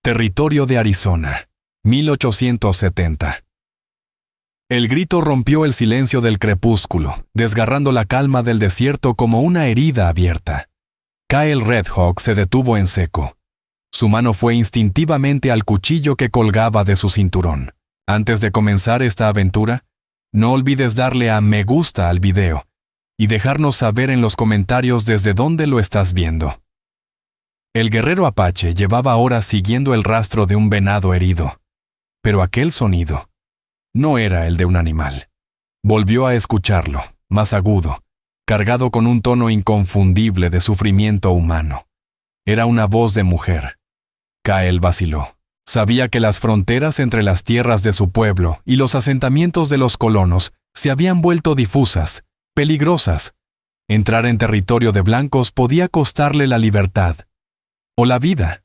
Territorio de Arizona, 1870. El grito rompió el silencio del crepúsculo, desgarrando la calma del desierto como una herida abierta. Kyle Red Hawk se detuvo en seco. Su mano fue instintivamente al cuchillo que colgaba de su cinturón. Antes de comenzar esta aventura, no olvides darle a me gusta al video y dejarnos saber en los comentarios desde dónde lo estás viendo. El guerrero apache llevaba horas siguiendo el rastro de un venado herido, pero aquel sonido no era el de un animal. Volvió a escucharlo, más agudo, cargado con un tono inconfundible de sufrimiento humano. Era una voz de mujer. Kyle vaciló. Sabía que las fronteras entre las tierras de su pueblo y los asentamientos de los colonos se habían vuelto difusas, peligrosas. Entrar en territorio de blancos podía costarle la libertad o la vida.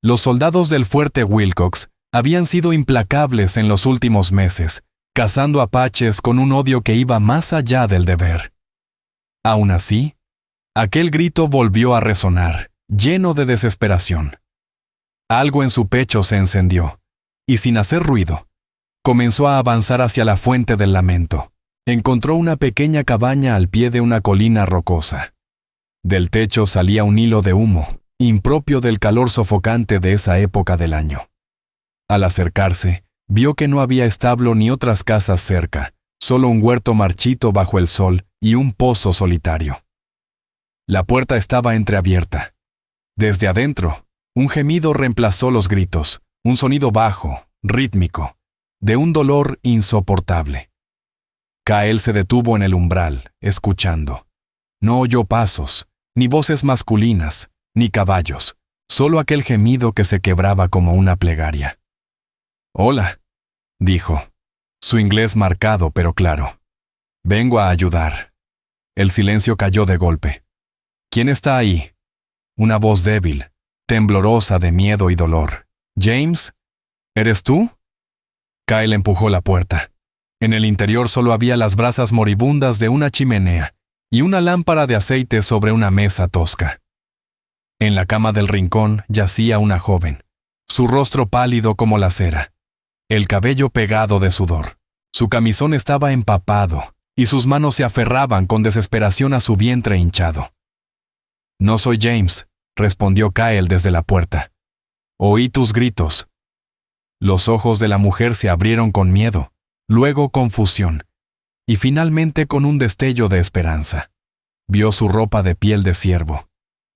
Los soldados del fuerte Wilcox habían sido implacables en los últimos meses, cazando apaches con un odio que iba más allá del deber. Aún así, aquel grito volvió a resonar, lleno de desesperación. Algo en su pecho se encendió, y sin hacer ruido, comenzó a avanzar hacia la fuente del lamento. Encontró una pequeña cabaña al pie de una colina rocosa. Del techo salía un hilo de humo, impropio del calor sofocante de esa época del año. Al acercarse, vio que no había establo ni otras casas cerca, solo un huerto marchito bajo el sol y un pozo solitario. La puerta estaba entreabierta. Desde adentro, un gemido reemplazó los gritos, un sonido bajo, rítmico, de un dolor insoportable. Kyle se detuvo en el umbral, escuchando. No oyó pasos, ni voces masculinas, ni caballos, solo aquel gemido que se quebraba como una plegaria. «Hola», dijo, su inglés marcado pero claro. «Vengo a ayudar». El silencio cayó de golpe. «¿Quién está ahí?» Una voz débil, temblorosa de miedo y dolor. «¿James? ¿Eres tú?» Kyle empujó la puerta. En el interior solo había las brasas moribundas de una chimenea y una lámpara de aceite sobre una mesa tosca. En la cama del rincón yacía una joven, su rostro pálido como la cera, el cabello pegado de sudor. Su camisón estaba empapado y sus manos se aferraban con desesperación a su vientre hinchado. «No soy James», respondió Kyle desde la puerta. «Oí tus gritos». Los ojos de la mujer se abrieron con miedo, luego confusión, y finalmente con un destello de esperanza. Vio su ropa de piel de ciervo,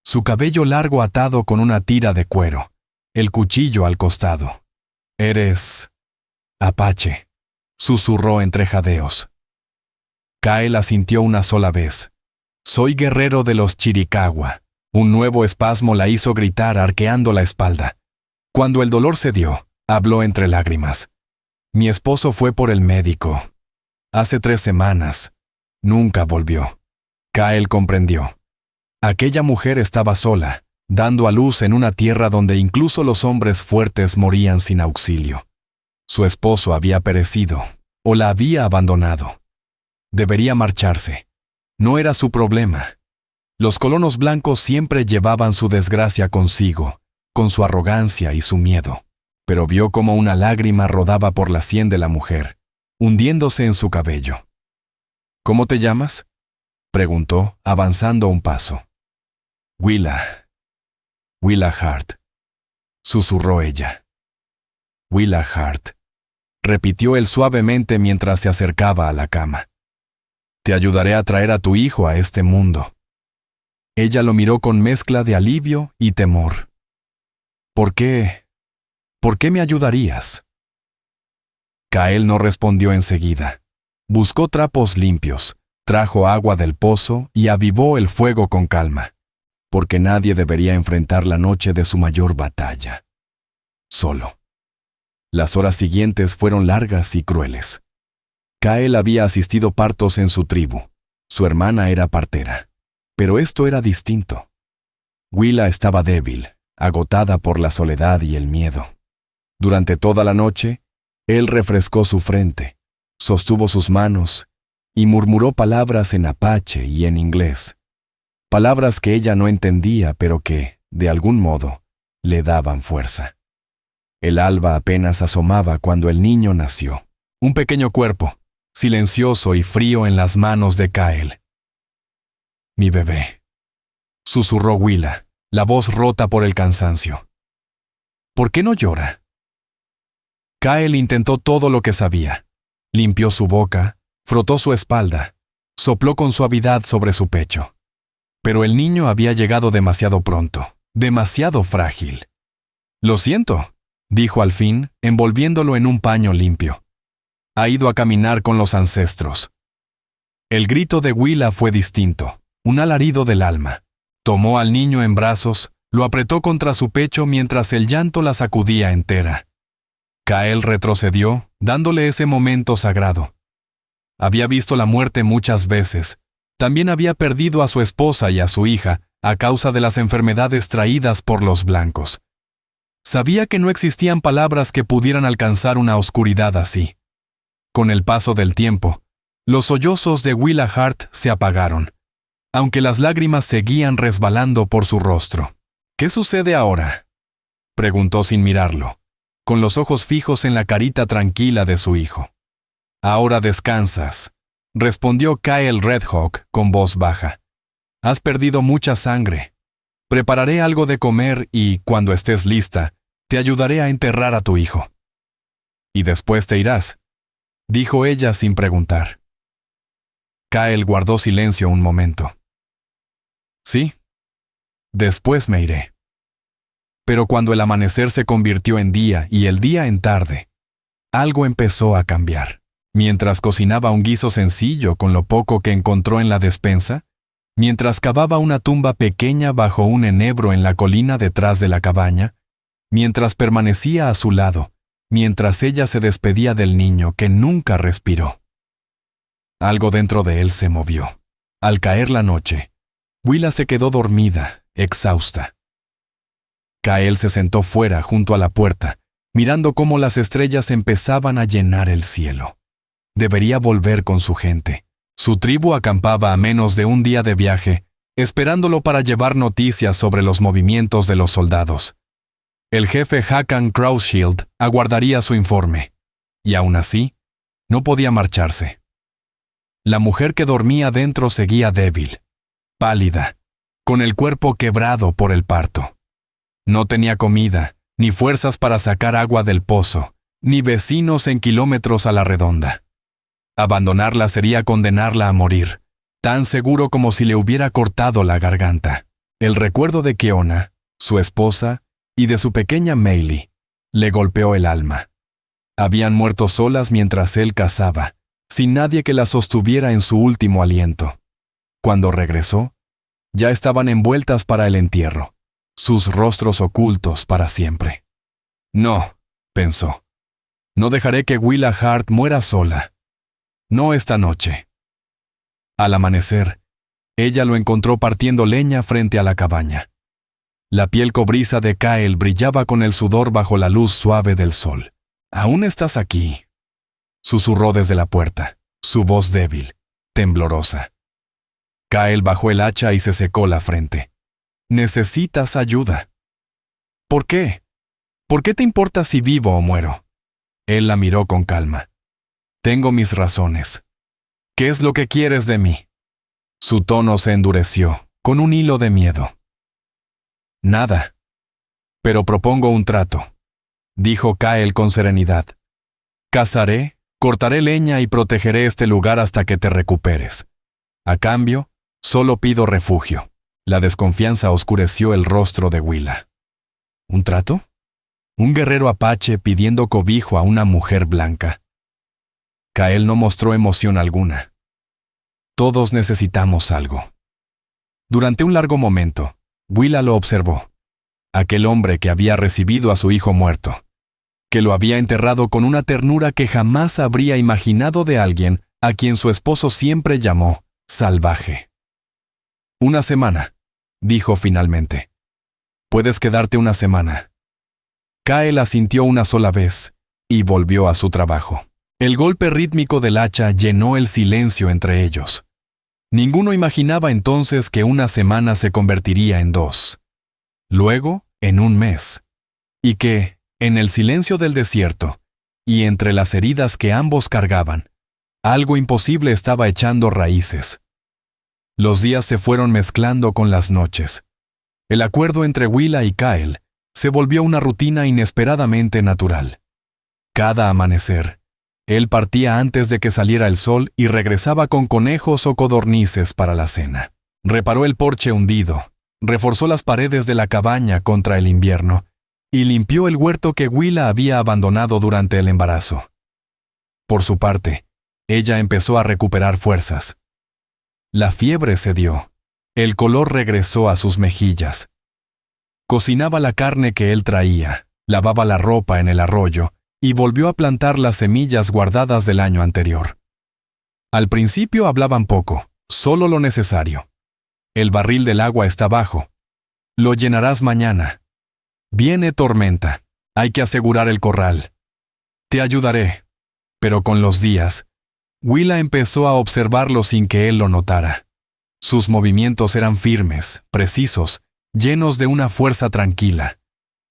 su cabello largo atado con una tira de cuero, el cuchillo al costado. «Eres apache», susurró entre jadeos. Kyle asintió una sola vez. «Soy guerrero de los Chiricahua». Un nuevo espasmo la hizo gritar arqueando la espalda. Cuando el dolor cedió, habló entre lágrimas. «Mi esposo fue por el médico. Hace 3 semanas. Nunca volvió». Kyle comprendió. Aquella mujer estaba sola, dando a luz en una tierra donde incluso los hombres fuertes morían sin auxilio. Su esposo había perecido, o la había abandonado. Debería marcharse. No era su problema. Los colonos blancos siempre llevaban su desgracia consigo, con su arrogancia y su miedo. Pero vio cómo una lágrima rodaba por la sien de la mujer, hundiéndose en su cabello. «¿Cómo te llamas?», preguntó, avanzando un paso. «Willa Hart», susurró ella. «Willa Hart», repitió él suavemente mientras se acercaba a la cama. «Te ayudaré a traer a tu hijo a este mundo». Ella lo miró con mezcla de alivio y temor. ¿Por qué me ayudarías?» Kyle no respondió enseguida. Buscó trapos limpios, trajo agua del pozo y avivó el fuego con calma, porque nadie debería enfrentar la noche de su mayor batalla solo. Las horas siguientes fueron largas y crueles. Kyle había asistido partos en su tribu. Su hermana era partera. Pero esto era distinto. Willa estaba débil, agotada por la soledad y el miedo. Durante toda la noche, él refrescó su frente, sostuvo sus manos y murmuró palabras en apache y en inglés. Palabras que ella no entendía, pero que, de algún modo, le daban fuerza. El alba apenas asomaba cuando el niño nació. Un pequeño cuerpo, silencioso y frío en las manos de Kyle. «Mi bebé», susurró Willa, la voz rota por el cansancio. «¿Por qué no llora?» Kyle intentó todo lo que sabía. Limpió su boca, frotó su espalda, sopló con suavidad sobre su pecho. Pero el niño había llegado demasiado pronto, demasiado frágil. «Lo siento», dijo al fin, envolviéndolo en un paño limpio. «Ha ido a caminar con los ancestros». El grito de Willa fue distinto, un alarido del alma. Tomó al niño en brazos, lo apretó contra su pecho mientras el llanto la sacudía entera. Kyle retrocedió, dándole ese momento sagrado. Había visto la muerte muchas veces. También había perdido a su esposa y a su hija a causa de las enfermedades traídas por los blancos. Sabía que no existían palabras que pudieran alcanzar una oscuridad así. Con el paso del tiempo, los sollozos de Willa Hart se apagaron, aunque las lágrimas seguían resbalando por su rostro. «¿Qué sucede ahora?», preguntó sin mirarlo, con los ojos fijos en la carita tranquila de su hijo. «Ahora descansas», respondió Kyle Redhawk con voz baja. «Has perdido mucha sangre. Prepararé algo de comer y, cuando estés lista, te ayudaré a enterrar a tu hijo». «Y después te irás», dijo ella sin preguntar. Kyle guardó silencio un momento. «Sí, después me iré». Pero cuando el amanecer se convirtió en día y el día en tarde, algo empezó a cambiar. Mientras cocinaba un guiso sencillo con lo poco que encontró en la despensa, mientras cavaba una tumba pequeña bajo un enebro en la colina detrás de la cabaña, mientras permanecía a su lado, mientras ella se despedía del niño que nunca respiró. Algo dentro de él se movió. Al caer la noche, Willa se quedó dormida, exhausta. Kyle se sentó fuera junto a la puerta, mirando cómo las estrellas empezaban a llenar el cielo. Debería volver con su gente. Su tribu acampaba a menos de un día de viaje, esperándolo para llevar noticias sobre los movimientos de los soldados. El jefe Hakan Crowshield aguardaría su informe, y aún así, no podía marcharse. La mujer que dormía dentro seguía débil, pálida, con el cuerpo quebrado por el parto. No tenía comida, ni fuerzas para sacar agua del pozo, ni vecinos en kilómetros a la redonda. Abandonarla sería condenarla a morir, tan seguro como si le hubiera cortado la garganta. El recuerdo de Keona, su esposa, y de su pequeña Maylee, le golpeó el alma. Habían muerto solas mientras él cazaba, sin nadie que las sostuviera en su último aliento. Cuando regresó, ya estaban envueltas para el entierro, sus rostros ocultos para siempre. «No», pensó, «no dejaré que Willa Hart muera sola. No esta noche». Al amanecer, ella lo encontró partiendo leña frente a la cabaña. La piel cobriza de Kyle brillaba con el sudor bajo la luz suave del sol. «¿Aún estás aquí?», susurró desde la puerta, su voz débil, temblorosa. Kyle bajó el hacha y se secó la frente. «Necesitas ayuda». «¿Por qué? ¿Por qué te importa si vivo o muero?». Él la miró con calma. «Tengo mis razones. ¿Qué es lo que quieres de mí?». Su tono se endureció, con un hilo de miedo. «Nada. Pero propongo un trato», dijo Kyle con serenidad. «Cazaré, cortaré leña y protegeré este lugar hasta que te recuperes. A cambio, solo pido refugio». La desconfianza oscureció el rostro de Willa. ¿Un trato? Un guerrero apache pidiendo cobijo a una mujer blanca. Kyle no mostró emoción alguna. «Todos necesitamos algo». Durante un largo momento, Willa lo observó. Aquel hombre que había recibido a su hijo muerto, que lo había enterrado con una ternura que jamás habría imaginado de alguien a quien su esposo siempre llamó salvaje. «Una semana», dijo finalmente. «Puedes quedarte una semana». Kyle asintió una sola vez y volvió a su trabajo. El golpe rítmico del hacha llenó el silencio entre ellos. Ninguno imaginaba entonces que una semana se convertiría en 2. Luego, en un mes, y que, en el silencio del desierto, y entre las heridas que ambos cargaban, algo imposible estaba echando raíces. Los días se fueron mezclando con las noches. El acuerdo entre Willa y Kyle se volvió una rutina inesperadamente natural. Cada amanecer, él partía antes de que saliera el sol y regresaba con conejos o codornices para la cena. Reparó el porche hundido, reforzó las paredes de la cabaña contra el invierno y limpió el huerto que Willa había abandonado durante el embarazo. Por su parte, ella empezó a recuperar fuerzas. La fiebre cedió, el color regresó a sus mejillas. Cocinaba la carne que él traía, lavaba la ropa en el arroyo y volvió a plantar las semillas guardadas del año anterior. Al principio hablaban poco, solo lo necesario. El barril del agua está bajo. Lo llenarás mañana. Viene tormenta. Hay que asegurar el corral. Te ayudaré. Pero con los días, Willa empezó a observarlo sin que él lo notara. Sus movimientos eran firmes, precisos, llenos de una fuerza tranquila.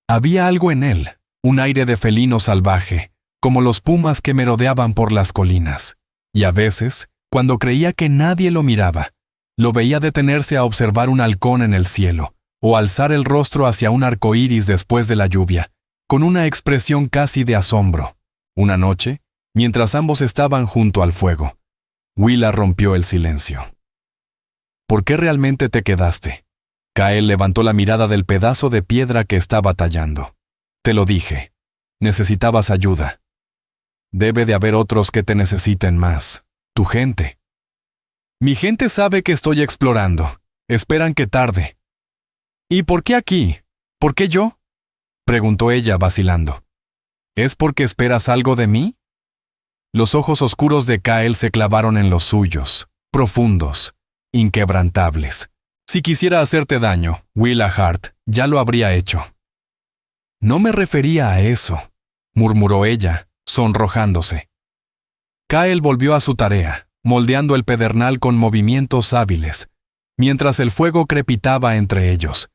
Había algo en él, un aire de felino salvaje, como los pumas que merodeaban por las colinas. Y a veces, cuando creía que nadie lo miraba, lo veía detenerse a observar un halcón en el cielo, o alzar el rostro hacia un arco iris después de la lluvia, con una expresión casi de asombro. Una noche, mientras ambos estaban junto al fuego, Willa rompió el silencio. ¿Por qué realmente te quedaste? Kyle levantó la mirada del pedazo de piedra que estaba tallando. Te lo dije. Necesitabas ayuda. Debe de haber otros que te necesiten más. Tu gente. Mi gente sabe que estoy explorando. Esperan que tarde. ¿Y por qué aquí? ¿Por qué yo? Preguntó ella vacilando. ¿Es porque esperas algo de mí? Los ojos oscuros de Kyle se clavaron en los suyos, profundos, inquebrantables. Si quisiera hacerte daño, Willa Hart, ya lo habría hecho. No me refería a eso, murmuró ella, sonrojándose. Kyle volvió a su tarea, moldeando el pedernal con movimientos hábiles, mientras el fuego crepitaba entre ellos,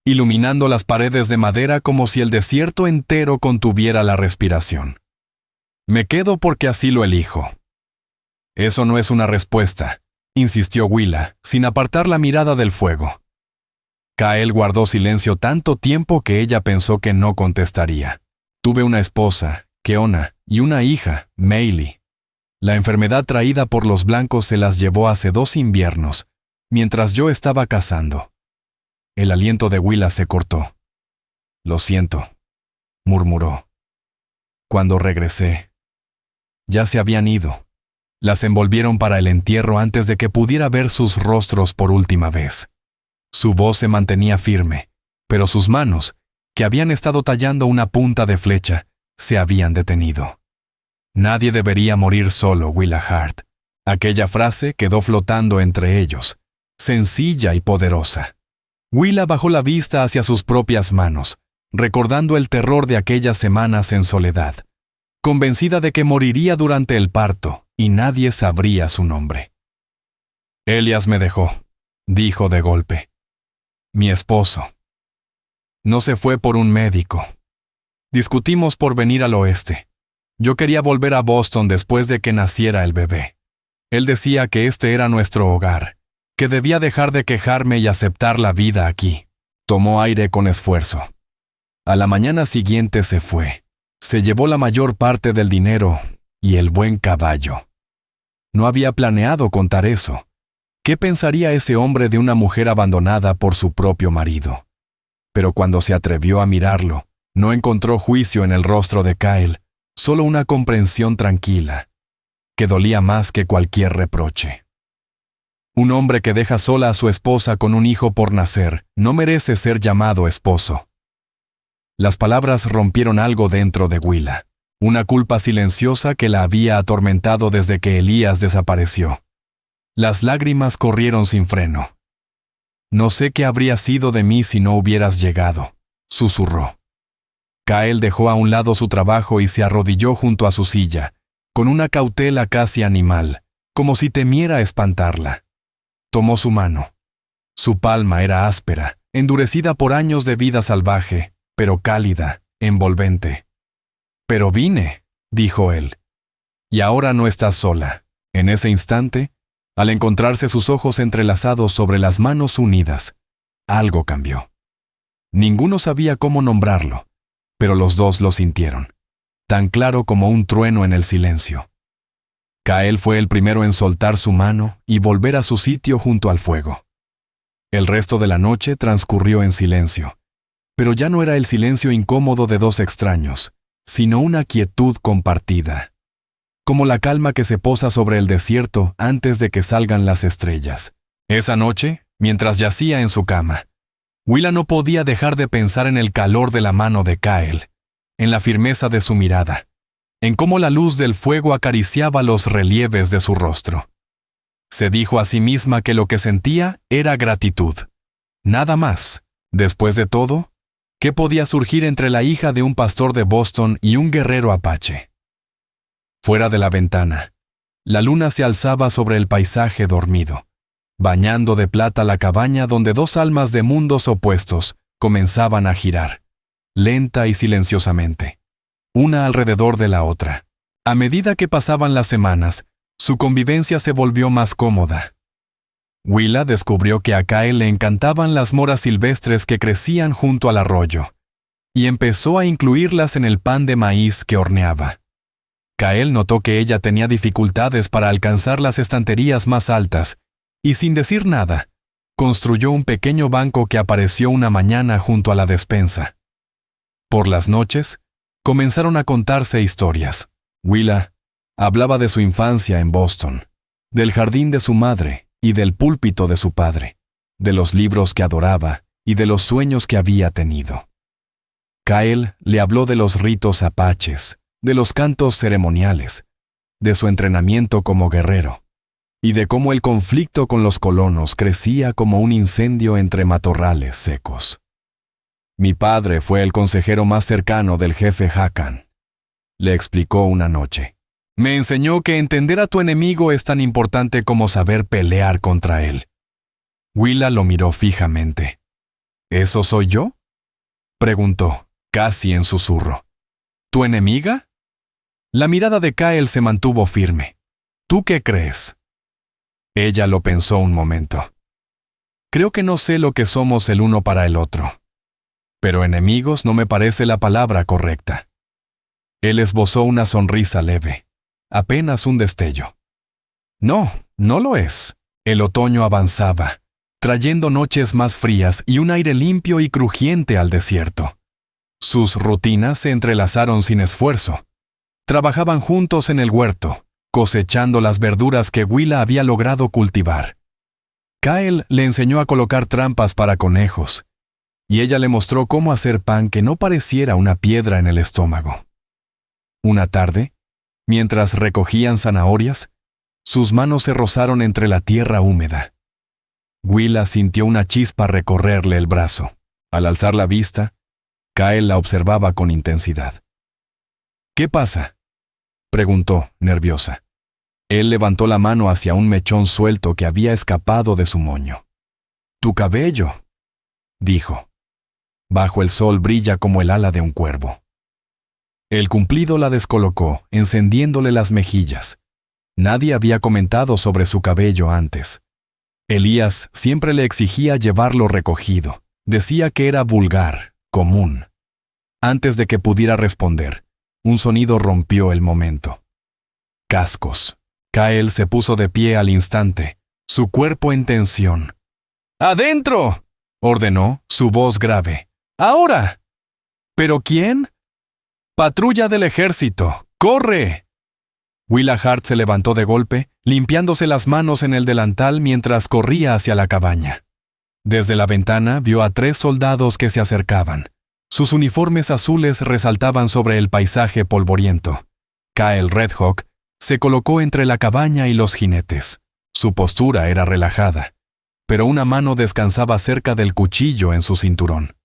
iluminando las paredes de madera como si el desierto entero contuviera la respiración. Me quedo porque así lo elijo. Eso no es una respuesta, insistió Willa, sin apartar la mirada del fuego. Kyle guardó silencio tanto tiempo que ella pensó que no contestaría. Tuve una esposa, Keona, y una hija, Maylee. La enfermedad traída por los blancos se las llevó hace 2 inviernos, mientras yo estaba cazando. El aliento de Willa se cortó. Lo siento, murmuró. Cuando regresé, ya se habían ido. Las envolvieron para el entierro antes de que pudiera ver sus rostros por última vez. Su voz se mantenía firme, pero sus manos, que habían estado tallando una punta de flecha, se habían detenido. Nadie debería morir solo, Willa Hart. Aquella frase quedó flotando entre ellos, sencilla y poderosa. Willa bajó la vista hacia sus propias manos, recordando el terror de aquellas semanas en soledad, convencida de que moriría durante el parto y nadie sabría su nombre. Elias me dejó, dijo de golpe. Mi esposo. No se fue por un médico. Discutimos por venir al oeste. Yo quería volver a Boston después de que naciera el bebé. Él decía que este era nuestro hogar, que debía dejar de quejarme y aceptar la vida aquí. Tomó aire con esfuerzo. A la mañana siguiente se fue. Se llevó la mayor parte del dinero y el buen caballo. No había planeado contar eso. ¿Qué pensaría ese hombre de una mujer abandonada por su propio marido? Pero cuando se atrevió a mirarlo, no encontró juicio en el rostro de Kyle, solo una comprensión tranquila, que dolía más que cualquier reproche. Un hombre que deja sola a su esposa con un hijo por nacer no merece ser llamado esposo. Las palabras rompieron algo dentro de Willa, una culpa silenciosa que la había atormentado desde que Elías desapareció. Las lágrimas corrieron sin freno. No sé qué habría sido de mí si no hubieras llegado, susurró. Kyle dejó a un lado su trabajo y se arrodilló junto a su silla, con una cautela casi animal, como si temiera espantarla. Tomó su mano. Su palma era áspera, endurecida por años de vida salvaje, pero cálida, envolvente. «Pero vine», dijo él. «Y ahora no estás sola». En ese instante, al encontrarse sus ojos entrelazados sobre las manos unidas, algo cambió. Ninguno sabía cómo nombrarlo, pero los dos lo sintieron, tan claro como un trueno en el silencio. Kael fue el primero en soltar su mano y volver a su sitio junto al fuego. El resto de la noche transcurrió en silencio, pero ya no era el silencio incómodo de dos extraños, sino una quietud compartida, como la calma que se posa sobre el desierto antes de que salgan las estrellas. Esa noche, mientras yacía en su cama, Willa no podía dejar de pensar en el calor de la mano de Kael, en la firmeza de su mirada, en cómo la luz del fuego acariciaba los relieves de su rostro. Se dijo a sí misma que lo que sentía era gratitud. Nada más. Después de todo, ¿qué podía surgir entre la hija de un pastor de Boston y un guerrero apache? Fuera de la ventana, la luna se alzaba sobre el paisaje dormido, bañando de plata la cabaña donde dos almas de mundos opuestos comenzaban a girar, lenta y silenciosamente, una alrededor de la otra. A medida que pasaban las semanas, su convivencia se volvió más cómoda. Willa descubrió que a Kael le encantaban las moras silvestres que crecían junto al arroyo, y empezó a incluirlas en el pan de maíz que horneaba. Kael notó que ella tenía dificultades para alcanzar las estanterías más altas, y sin decir nada, construyó un pequeño banco que apareció una mañana junto a la despensa. Por las noches, comenzaron a contarse historias. Willa hablaba de su infancia en Boston, del jardín de su madre y del púlpito de su padre, de los libros que adoraba y de los sueños que había tenido. Kael le habló de los ritos apaches, de los cantos ceremoniales, de su entrenamiento como guerrero, y de cómo el conflicto con los colonos crecía como un incendio entre matorrales secos. «Mi padre fue el consejero más cercano del jefe Hakan», le explicó una noche. «Me enseñó que entender a tu enemigo es tan importante como saber pelear contra él». Willa lo miró fijamente. «¿Eso soy yo?», preguntó, casi en susurro. «¿Tu enemiga?». La mirada de Kael se mantuvo firme. «¿Tú qué crees?». Ella lo pensó un momento. «Creo que no sé lo que somos el uno para el otro. Pero enemigos no me parece la palabra correcta». Él esbozó una sonrisa leve, apenas un destello. «No, no lo es». El otoño avanzaba, trayendo noches más frías y un aire limpio y crujiente al desierto. Sus rutinas se entrelazaron sin esfuerzo. Trabajaban juntos en el huerto, cosechando las verduras que Willa había logrado cultivar. Kael le enseñó a colocar trampas para conejos, y ella le mostró cómo hacer pan que no pareciera una piedra en el estómago. Una tarde, mientras recogían zanahorias, sus manos se rozaron entre la tierra húmeda. Willa sintió una chispa recorrerle el brazo. Al alzar la vista, Kael la observaba con intensidad. «¿Qué pasa?», preguntó, nerviosa. Él levantó la mano hacia un mechón suelto que había escapado de su moño. «Tu cabello», dijo. «Bajo el sol brilla como el ala de un cuervo». El cumplido la descolocó, encendiéndole las mejillas. Nadie había comentado sobre su cabello antes. Elías siempre le exigía llevarlo recogido. Decía que era vulgar, común. Antes de que pudiera responder, un sonido rompió el momento. Cascos. Kael se puso de pie al instante, su cuerpo en tensión. «¡Adentro!», ordenó, su voz grave. «¡Ahora!». «¿Pero quién?». «Patrulla del ejército. ¡Corre!». Willa Hart se levantó de golpe, limpiándose las manos en el delantal mientras corría hacia la cabaña. Desde la ventana vio a 3 soldados que se acercaban. Sus uniformes azules resaltaban sobre el paisaje polvoriento. Kael Redhawk se colocó entre la cabaña y los jinetes. Su postura era relajada, pero una mano descansaba cerca del cuchillo en su cinturón.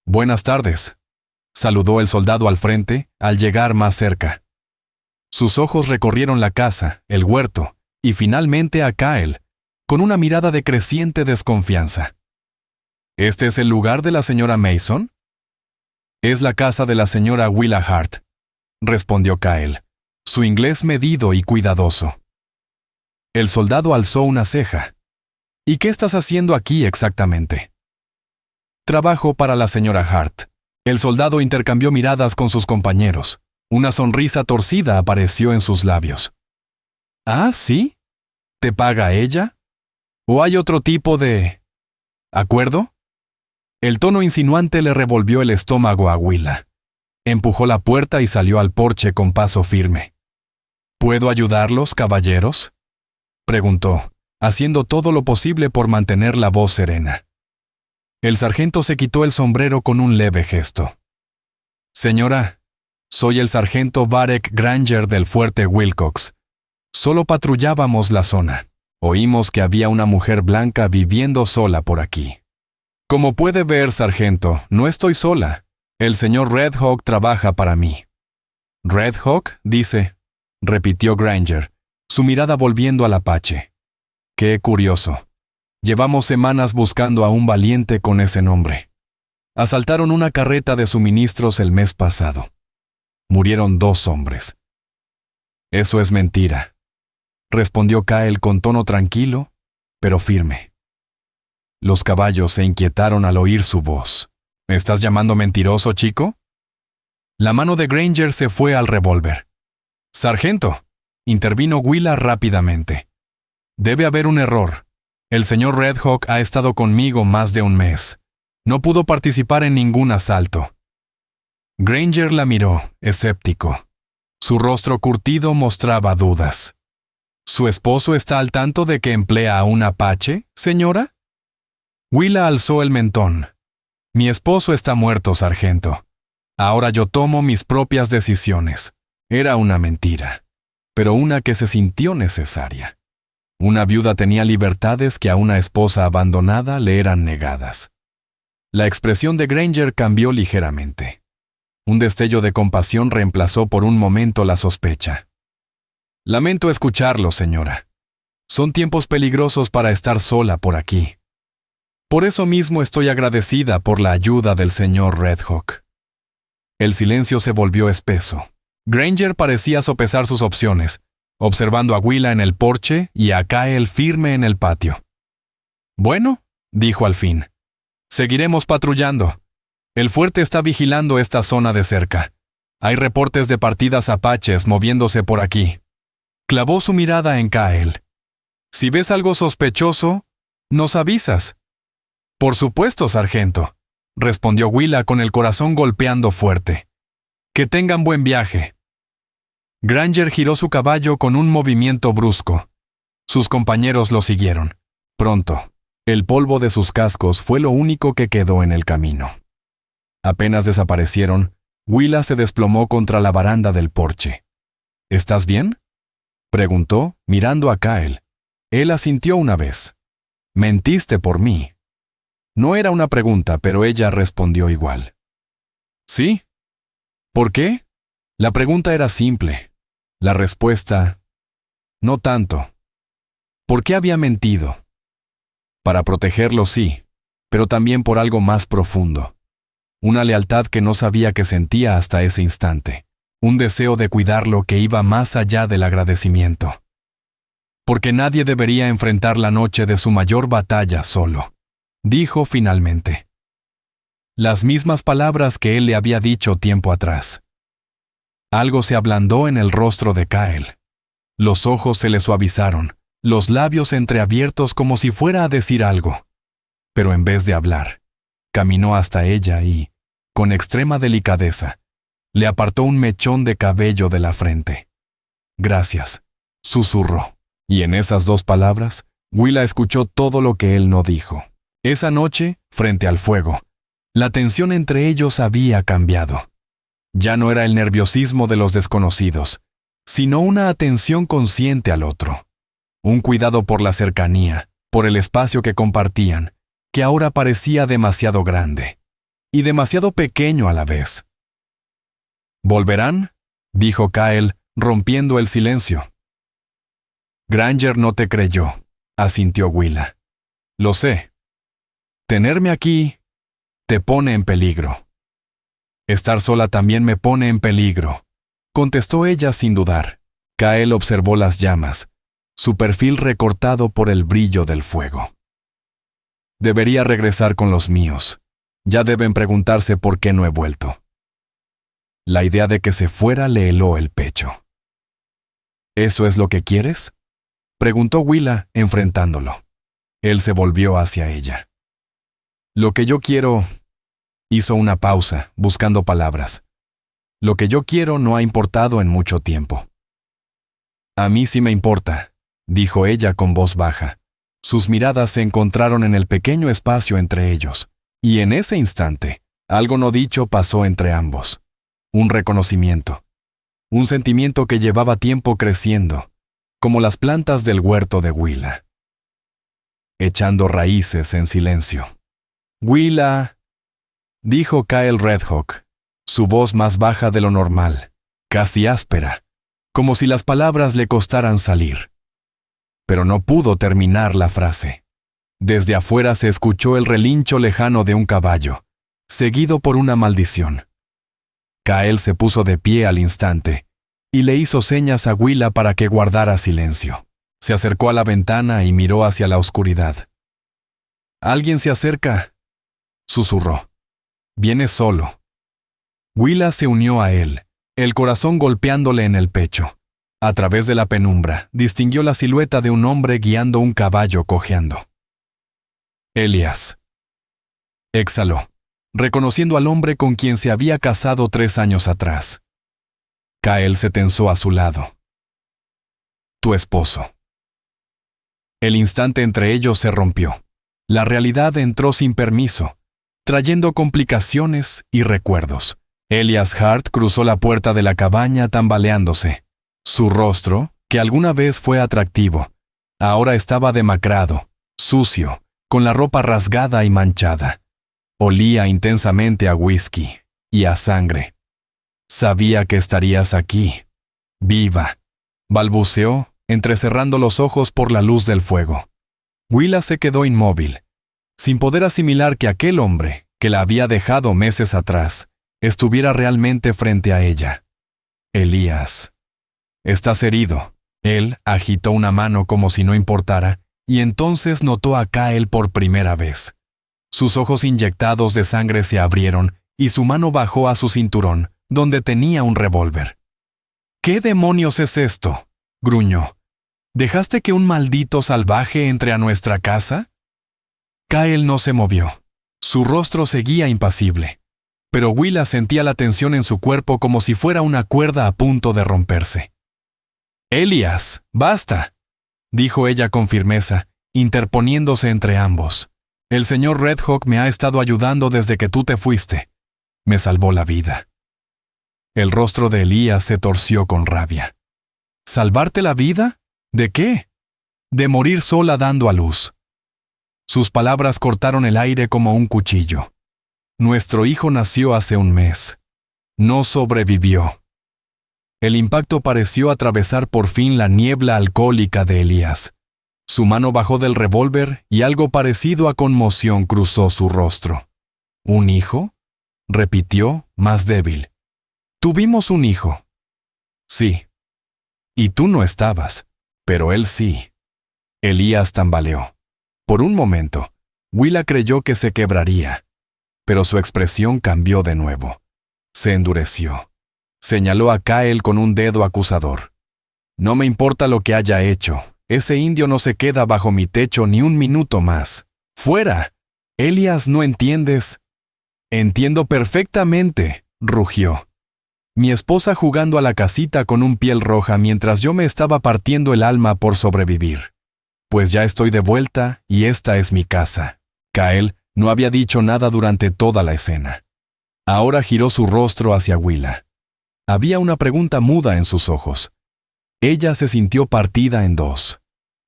«Buenas tardes», saludó el soldado al frente al llegar más cerca. Sus ojos recorrieron la casa, el huerto y finalmente a Kael, con una mirada de creciente desconfianza. ¿Este es el lugar de la señora Mason? Es la casa de la señora Willa Hart, respondió Kyle, su inglés medido y cuidadoso. El soldado alzó una ceja. ¿Y qué estás haciendo aquí exactamente? Trabajo para la señora Hart. El soldado intercambió miradas con sus compañeros. Una sonrisa torcida apareció en sus labios. ¿Ah, sí? ¿Te paga ella? ¿O hay otro tipo de acuerdo? El tono insinuante le revolvió el estómago a Willa. Empujó la puerta y salió al porche con paso firme. ¿Puedo ayudarlos, caballeros?, preguntó, haciendo todo lo posible por mantener la voz serena. El sargento se quitó el sombrero con un leve gesto. Señora, soy el sargento Varek Granger del fuerte Wilcox. Solo patrullábamos la zona. Oímos que había una mujer blanca viviendo sola por aquí. Como puede ver, sargento, no estoy sola. El señor Red Hawk trabaja para mí. ¿Red Hawk? Dice, repitió Granger, su mirada volviendo al Apache. Qué curioso. Llevamos semanas buscando a un valiente con ese nombre. Asaltaron una carreta de suministros el mes pasado. Murieron 2 hombres. Eso es mentira, respondió Kyle con tono tranquilo, pero firme. Los caballos se inquietaron al oír su voz. ¿Me estás llamando mentiroso, chico? La mano de Granger se fue al revólver. Sargento, intervino Willa rápidamente. Debe haber un error. El señor Red Hawk ha estado conmigo más de un mes. No pudo participar en ningún asalto. Granger la miró, escéptico. Su rostro curtido mostraba dudas. ¿Su esposo está al tanto de que emplea a un apache, señora? Willa alzó el mentón. Mi esposo está muerto, sargento. Ahora yo tomo mis propias decisiones. Era una mentira, pero una que se sintió necesaria. Una viuda tenía libertades que a una esposa abandonada le eran negadas. La expresión de Granger cambió ligeramente. Un destello de compasión reemplazó por un momento la sospecha. Lamento escucharlo, señora. Son tiempos peligrosos para estar sola por aquí. Por eso mismo estoy agradecida por la ayuda del señor Red Hawk. El silencio se volvió espeso. Granger parecía sopesar sus opciones, observando a Willa en el porche y a Kyle firme en el patio. Bueno, dijo al fin, seguiremos patrullando. El fuerte está vigilando esta zona de cerca. Hay reportes de partidas apaches moviéndose por aquí. Clavó su mirada en Kyle. Si ves algo sospechoso, nos avisas. Por supuesto, sargento, respondió Willa con el corazón golpeando fuerte. Que tengan buen viaje. Granger giró su caballo con un movimiento brusco. Sus compañeros lo siguieron. Pronto, el polvo de sus cascos fue lo único que quedó en el camino. Apenas desaparecieron, Willa se desplomó contra la baranda del porche. ¿Estás bien?, preguntó, mirando a Kyle. Él asintió una vez. Mentiste por mí. No era una pregunta, pero ella respondió igual. ¿Sí? ¿Por qué? La pregunta era simple. La respuesta, no tanto. ¿Por qué había mentido? Para protegerlo, sí, pero también por algo más profundo. Una lealtad que no sabía que sentía hasta ese instante. Un deseo de cuidarlo que iba más allá del agradecimiento. Porque nadie debería enfrentar la noche de su mayor batalla solo, dijo finalmente. Las mismas palabras que él le había dicho tiempo atrás. Algo se ablandó en el rostro de Kyle. Los ojos se le suavizaron, los labios entreabiertos como si fuera a decir algo. Pero en vez de hablar, caminó hasta ella y, con extrema delicadeza, le apartó un mechón de cabello de la frente. Gracias, susurró. Y en esas 2 palabras, Willa escuchó todo lo que él no dijo. Esa noche, frente al fuego, la tensión entre ellos había cambiado. Ya no era el nerviosismo de los desconocidos, sino una atención consciente al otro. Un cuidado por la cercanía, por el espacio que compartían, que ahora parecía demasiado grande, y demasiado pequeño a la vez. ¿Volverán?, dijo Kyle, rompiendo el silencio. Granger no te creyó, asintió Willa. Lo sé. Tenerme aquí te pone en peligro. Estar sola también me pone en peligro, contestó ella sin dudar. Kael observó las llamas, su perfil recortado por el brillo del fuego. Debería regresar con los míos. Ya deben preguntarse por qué no he vuelto. La idea de que se fuera le heló el pecho. ¿Eso es lo que quieres?, preguntó Willa, enfrentándolo. Él se volvió hacia ella. Lo que yo quiero... Hizo una pausa, buscando palabras. Lo que yo quiero no ha importado en mucho tiempo. A mí sí me importa, dijo ella con voz baja. Sus miradas se encontraron en el pequeño espacio entre ellos, y en ese instante, algo no dicho pasó entre ambos. Un reconocimiento. Un sentimiento que llevaba tiempo creciendo, como las plantas del huerto de Willa. Echando raíces en silencio. Willa, dijo Kael Redhawk, su voz más baja de lo normal, casi áspera, como si las palabras le costaran salir. Pero no pudo terminar la frase. Desde afuera se escuchó el relincho lejano de un caballo, seguido por una maldición. Kael se puso de pie al instante y le hizo señas a Willa para que guardara silencio. Se acercó a la ventana y miró hacia la oscuridad. «Alguien se acerca», susurró. «Viene solo». Willa se unió a él, el corazón golpeándole en el pecho. A través de la penumbra, distinguió la silueta de un hombre guiando un caballo cojeando. Elias. Exhaló, reconociendo al hombre con quien se había casado 3 años atrás. Kael se tensó a su lado. «Tu esposo». El instante entre ellos se rompió. La realidad entró sin permiso, trayendo complicaciones y recuerdos. Elias Hart cruzó la puerta de la cabaña tambaleándose. Su rostro, que alguna vez fue atractivo, ahora estaba demacrado, sucio, con la ropa rasgada y manchada. Olía intensamente a whisky y a sangre. «Sabía que estarías aquí, viva», balbuceó, entrecerrando los ojos por la luz del fuego. Willa se quedó inmóvil, sin poder asimilar que aquel hombre, que la había dejado meses atrás, estuviera realmente frente a ella. «Elías, estás herido». Él agitó una mano como si no importara, y entonces notó a Kael por primera vez. Sus ojos inyectados de sangre se abrieron y su mano bajó a su cinturón, donde tenía un revólver. «¿Qué demonios es esto?», gruñó. «¿Dejaste que un maldito salvaje entre a nuestra casa?». Kael no se movió. Su rostro seguía impasible. Pero Willa sentía la tensión en su cuerpo como si fuera una cuerda a punto de romperse. «Elias, basta», dijo ella con firmeza, interponiéndose entre ambos. «El señor Redhawk me ha estado ayudando desde que tú te fuiste. Me salvó la vida». El rostro de Elías se torció con rabia. «¿Salvarte la vida? ¿De qué?». «De morir sola dando a luz». Sus palabras cortaron el aire como un cuchillo. «Nuestro hijo nació hace un mes. No sobrevivió». El impacto pareció atravesar por fin la niebla alcohólica de Elías. Su mano bajó del revólver y algo parecido a conmoción cruzó su rostro. «¿Un hijo?», repitió, más débil. «Tuvimos un hijo». «Sí. Y tú no estabas, pero él sí». Elías tambaleó. Por un momento, Willa creyó que se quebraría, pero su expresión cambió de nuevo. Se endureció. Señaló a Kael con un dedo acusador. «No me importa lo que haya hecho. Ese indio no se queda bajo mi techo ni un minuto más. ¡Fuera! Elias, ¿no entiendes?» «Entiendo perfectamente», rugió. «Mi esposa jugando a la casita con un piel roja mientras yo me estaba partiendo el alma por sobrevivir. Pues ya estoy de vuelta y esta es mi casa». Kael no había dicho nada durante toda la escena. Ahora giró su rostro hacia Willa. Había una pregunta muda en sus ojos. Ella se sintió partida en dos.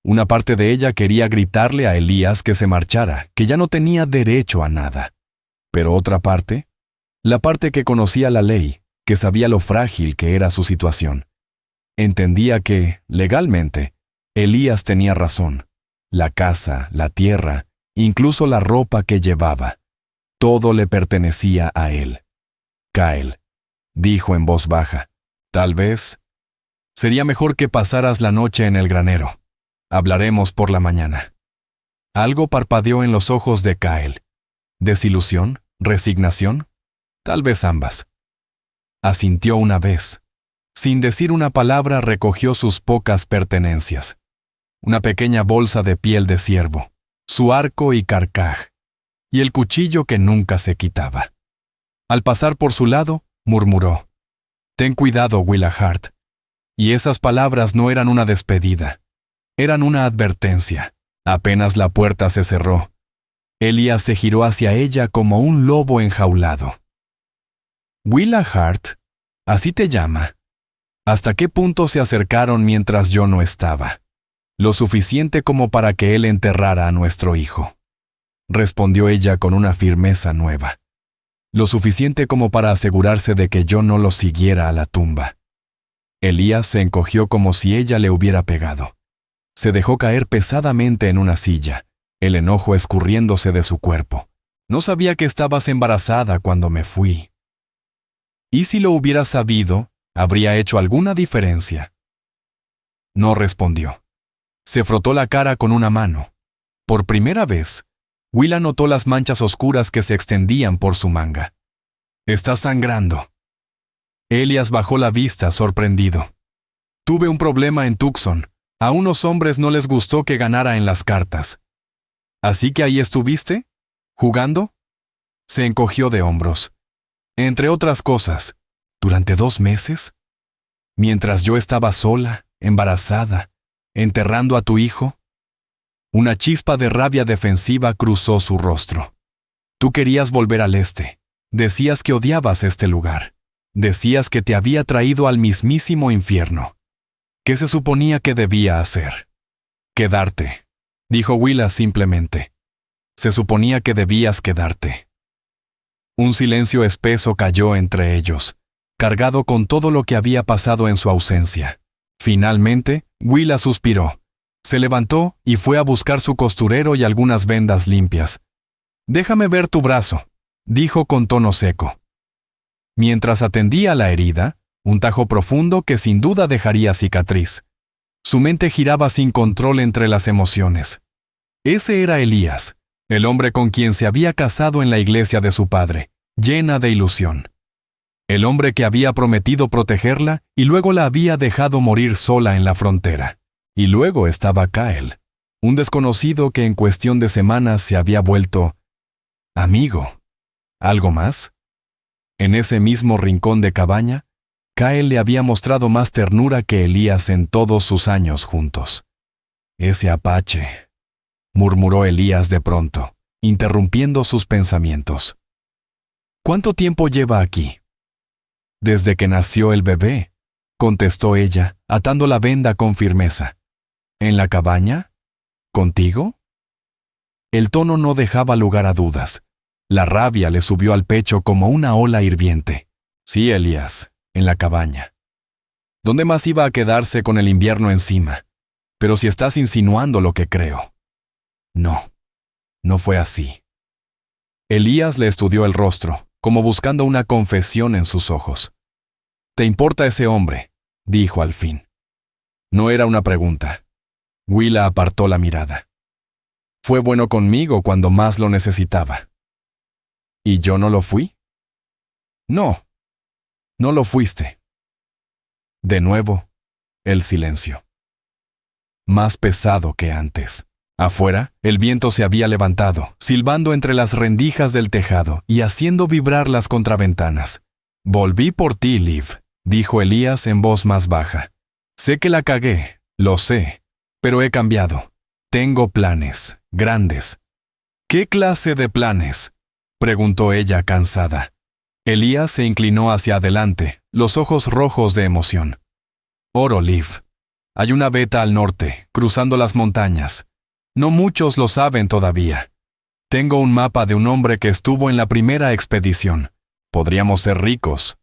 Una parte de ella quería gritarle a Elías que se marchara, que ya no tenía derecho a nada. Pero otra parte, la parte que conocía la ley, que sabía lo frágil que era su situación, entendía que, legalmente, Elías tenía razón. La casa, la tierra incluso la ropa que llevaba. Todo le pertenecía a él. Kyle, dijo en voz baja, tal vez sería mejor que pasaras la noche en el granero. Hablaremos por la mañana. Algo parpadeó en los ojos de Kyle. ¿Desilusión? ¿Resignación? Tal vez ambas. Asintió una vez. Sin decir una palabra, recogió sus pocas pertenencias. Una pequeña bolsa de piel de ciervo, su arco y carcaj, y el cuchillo que nunca se quitaba. Al pasar por su lado, murmuró, «Ten cuidado, Willahart». Y esas palabras no eran una despedida, eran una advertencia. Apenas la puerta se cerró, Elías se giró hacia ella como un lobo enjaulado. «Willahart, así te llama. ¿Hasta qué punto se acercaron mientras yo no estaba? Lo suficiente como para que él enterrara a nuestro hijo», respondió ella con una firmeza nueva. «Lo suficiente como para asegurarse de que yo no lo siguiera a la tumba». Elías se encogió como si ella le hubiera pegado. Se dejó caer pesadamente en una silla, el enojo escurriéndose de su cuerpo. «No sabía que estabas embarazada cuando me fui». «¿Y si lo hubiera sabido, habría hecho alguna diferencia?» No respondió. Se frotó la cara con una mano. Por primera vez, Willa notó las manchas oscuras que se extendían por su manga. «Estás sangrando». Elías bajó la vista, sorprendido. «Tuve un problema en Tucson. A unos hombres no les gustó que ganara en las cartas». «¿Así que ahí estuviste? ¿Jugando?» Se encogió de hombros. «Entre otras cosas, ¿durante 2 meses? Mientras yo estaba sola, embarazada, enterrando a tu hijo». Una chispa de rabia defensiva cruzó su rostro. «Tú querías volver al este. Decías que odiabas este lugar. Decías que te había traído al mismísimo infierno. ¿Qué se suponía que debía hacer?» «Quedarte», dijo Willa simplemente. «Se suponía que debías quedarte». Un silencio espeso cayó entre ellos, cargado con todo lo que había pasado en su ausencia. Finalmente, Willa suspiró. Se levantó y fue a buscar su costurero y algunas vendas limpias. «Déjame ver tu brazo», dijo con tono seco. Mientras atendía la herida, un tajo profundo que sin duda dejaría cicatriz. Su mente giraba sin control entre las emociones. Ese era Elías, el hombre con quien se había casado en la iglesia de su padre, llena de ilusión. El hombre que había prometido protegerla y luego la había dejado morir sola en la frontera. Y luego estaba Kyle, un desconocido que en cuestión de semanas se había vuelto amigo. ¿Algo más? En ese mismo rincón de cabaña, Kyle le había mostrado más ternura que Elías en todos sus años juntos. «Ese apache», murmuró Elías de pronto, interrumpiendo sus pensamientos. «¿Cuánto tiempo lleva aquí?» «Desde que nació el bebé», contestó ella, atando la venda con firmeza. «¿En la cabaña? ¿Contigo?» El tono no dejaba lugar a dudas. La rabia le subió al pecho como una ola hirviente. «Sí, Elías, en la cabaña. ¿Dónde más iba a quedarse con el invierno encima? Pero si estás insinuando lo que creo». «No, no fue así». Elías le estudió el rostro, como buscando una confesión en sus ojos. «¿Te importa ese hombre?», dijo al fin. No era una pregunta. Willa apartó la mirada. «Fue bueno conmigo cuando más lo necesitaba». «¿Y yo no lo fui?» «No, no lo fuiste». De nuevo, el silencio. Más pesado que antes. Afuera, el viento se había levantado, silbando entre las rendijas del tejado y haciendo vibrar las contraventanas. «Volví por ti, Liv», dijo Elías en voz más baja. «Sé que la cagué, lo sé, pero he cambiado. Tengo planes, grandes». «¿Qué clase de planes?», preguntó ella cansada. Elías se inclinó hacia adelante, los ojos rojos de emoción. «Oro, Liv. Hay una veta al norte, cruzando las montañas. No muchos lo saben todavía. Tengo un mapa de un hombre que estuvo en la primera expedición. Podríamos ser ricos».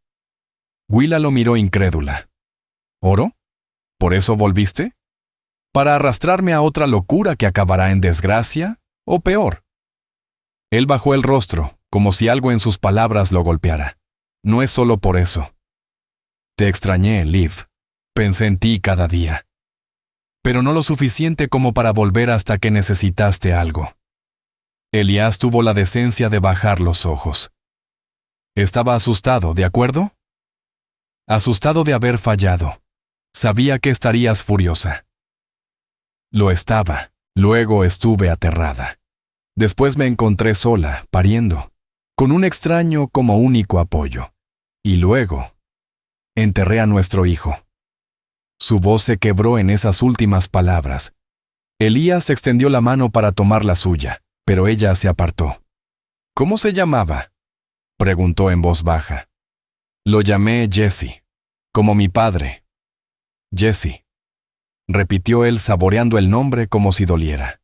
Willa lo miró incrédula. «¿Oro? ¿Por eso volviste? ¿Para arrastrarme a otra locura que acabará en desgracia? ¿O peor?». Él bajó el rostro, como si algo en sus palabras lo golpeara. No es solo por eso. Te extrañé, Liv. Pensé en ti cada día. Pero no lo suficiente como para volver hasta que necesitaste algo. Elías tuvo la decencia de bajar los ojos. Estaba asustado, ¿de acuerdo? Asustado de haber fallado. Sabía que estarías furiosa. Lo estaba. Luego estuve aterrada. Después me encontré sola, pariendo, con un extraño como único apoyo. Y luego, enterré a nuestro hijo. Su voz se quebró en esas últimas palabras. Elías extendió la mano para tomar la suya, pero ella se apartó. ¿Cómo se llamaba?, preguntó en voz baja. Lo llamé Jesse, como mi padre. Jesse, repitió él saboreando el nombre como si doliera.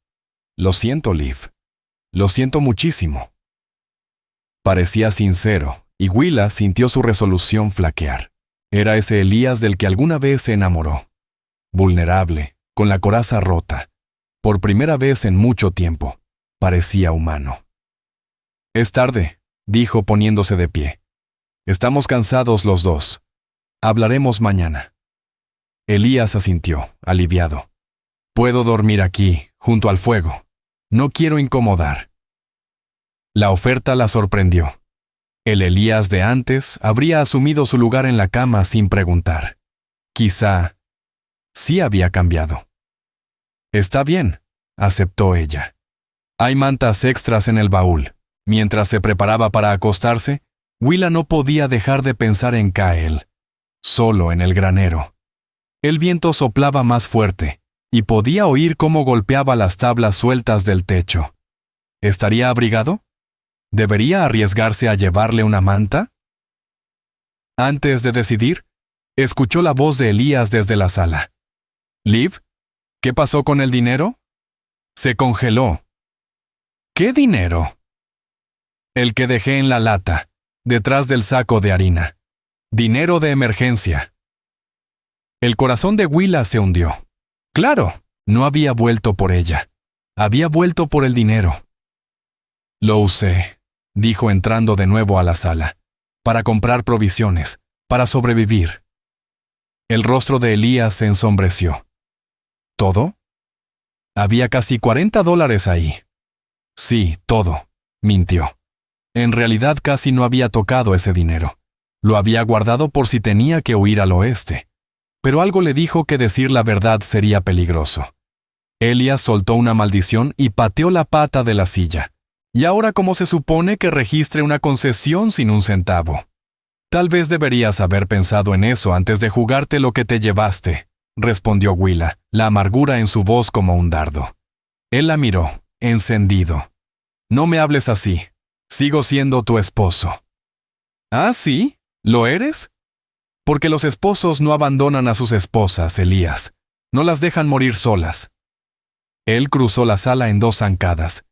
Lo siento, Liv. Lo siento muchísimo. Parecía sincero, y Willa sintió su resolución flaquear. Era ese Elías del que alguna vez se enamoró. Vulnerable, con la coraza rota. Por primera vez en mucho tiempo, parecía humano. Es tarde, dijo poniéndose de pie. Estamos cansados los dos. Hablaremos mañana. Elías asintió, aliviado. Puedo dormir aquí, junto al fuego. No quiero incomodar. La oferta la sorprendió. El Elías de antes habría asumido su lugar en la cama sin preguntar. Quizá sí había cambiado. Está bien, aceptó ella. Hay mantas extras en el baúl. Mientras se preparaba para acostarse, Willa no podía dejar de pensar en Kael, solo en el granero. El viento soplaba más fuerte, y podía oír cómo golpeaba las tablas sueltas del techo. ¿Estaría abrigado? ¿Debería arriesgarse a llevarle una manta? Antes de decidir, escuchó la voz de Elías desde la sala. «Liv, ¿qué pasó con el dinero?» Se congeló. «¿Qué dinero?» «El que dejé en la lata, detrás del saco de harina. Dinero de emergencia». El corazón de Willa se hundió. Claro, no había vuelto por ella. Había vuelto por el dinero. «Lo usé», dijo entrando de nuevo a la sala, «para comprar provisiones, para sobrevivir». El rostro de Elías se ensombreció. ¿Todo? Había casi $40 ahí. Sí, todo, mintió. En realidad casi no había tocado ese dinero. Lo había guardado por si tenía que huir al oeste. Pero algo le dijo que decir la verdad sería peligroso. Elías soltó una maldición y pateó la pata de la silla. ¿Y ahora cómo se supone que registre una concesión sin un centavo? Tal vez deberías haber pensado en eso antes de jugarte lo que te llevaste, respondió Willa, la amargura en su voz como un dardo. Él la miró, encendido. No me hables así. Sigo siendo tu esposo. ¿Ah, sí? ¿Lo eres? Porque los esposos no abandonan a sus esposas, Elías. No las dejan morir solas. Él cruzó la sala en 2 zancadas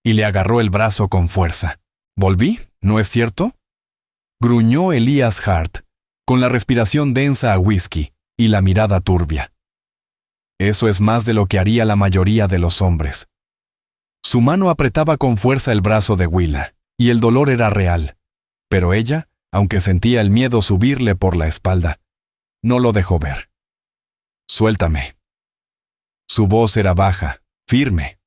y le agarró el brazo con fuerza. ¿Volví? ¿No es cierto? Gruñó Elías Hart, con la respiración densa a whisky y la mirada turbia. Eso es más de lo que haría la mayoría de los hombres. Su mano apretaba con fuerza el brazo de Willa, y el dolor era real. Pero ella, aunque sentía el miedo subirle por la espalda, no lo dejó ver. «Suéltame». Su voz era baja, firme.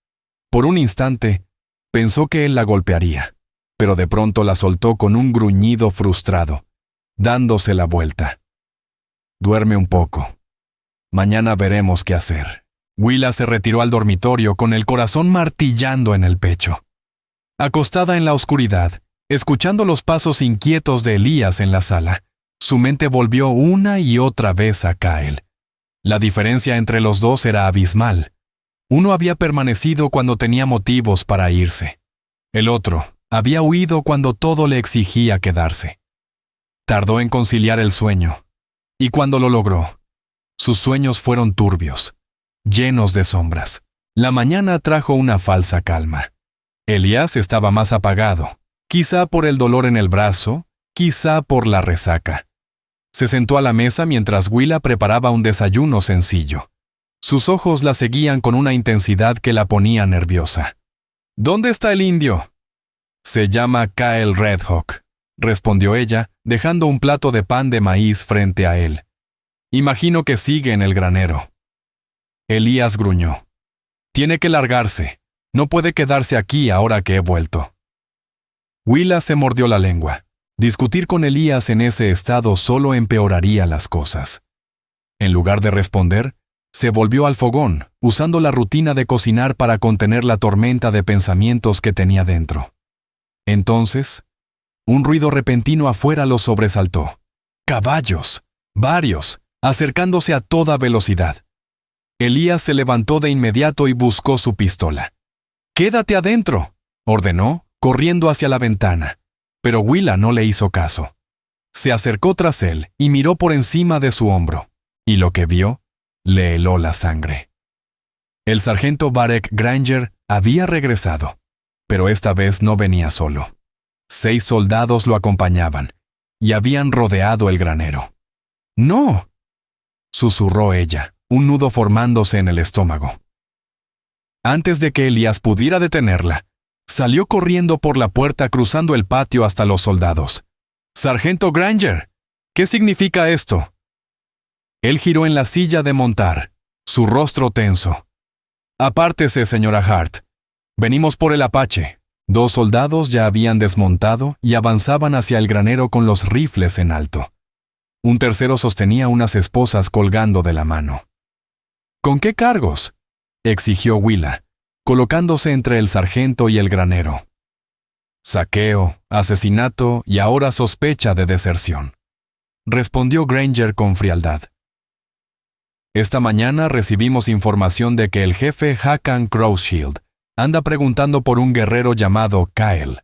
Por un instante, pensó que él la golpearía, pero de pronto la soltó con un gruñido frustrado, dándose la vuelta. «Duerme un poco. Mañana veremos qué hacer». Willa se retiró al dormitorio con el corazón martillando en el pecho. Acostada en la oscuridad, escuchando los pasos inquietos de Elías en la sala, su mente volvió una y otra vez a Kael. La diferencia entre los dos era abismal. Uno había permanecido cuando tenía motivos para irse. El otro había huido cuando todo le exigía quedarse. Tardó en conciliar el sueño, y cuando lo logró, sus sueños fueron turbios, llenos de sombras. La mañana trajo una falsa calma. Elías estaba más apagado, quizá por el dolor en el brazo, quizá por la resaca. Se sentó a la mesa mientras Willa preparaba un desayuno sencillo. Sus ojos la seguían con una intensidad que la ponía nerviosa. «¿Dónde está el indio?», Se llama Kyle Redhawk, respondió ella, dejando un plato de pan de maíz frente a él. Imagino que sigue en el granero. Elías gruñó. Tiene que largarse. No puede quedarse aquí ahora que he vuelto. Willa se mordió la lengua. Discutir con Elías en ese estado solo empeoraría las cosas. En lugar de responder, se volvió al fogón, usando la rutina de cocinar para contener la tormenta de pensamientos que tenía dentro. Entonces, un ruido repentino afuera lo sobresaltó. Caballos, varios, acercándose a toda velocidad. Elías se levantó de inmediato y buscó su pistola. «¡Quédate adentro!», ordenó, corriendo hacia la ventana. Pero Willa no le hizo caso. Se acercó tras él y miró por encima de su hombro, y lo que vio le heló la sangre. El sargento Barek Granger había regresado, pero esta vez no venía solo. 6 soldados lo acompañaban, y habían rodeado el granero. «¡No!», susurró ella, un nudo formándose en el estómago. Antes de que Elías pudiera detenerla, salió corriendo por la puerta cruzando el patio hasta los soldados. «¡Sargento Granger! ¿Qué significa esto?». Él giró en la silla de montar, su rostro tenso. «Apártese, señora Hart. Venimos por el Apache». 2 soldados ya habían desmontado y avanzaban hacia el granero con los rifles en alto. Un tercero sostenía unas esposas colgando de la mano. «¿Con qué cargos?», exigió Willa, colocándose entre el sargento y el granero. «Saqueo, asesinato y ahora sospecha de deserción», respondió Granger con frialdad. «Esta mañana recibimos información de que el jefe Hakan Crowshield anda preguntando por un guerrero llamado Kyle.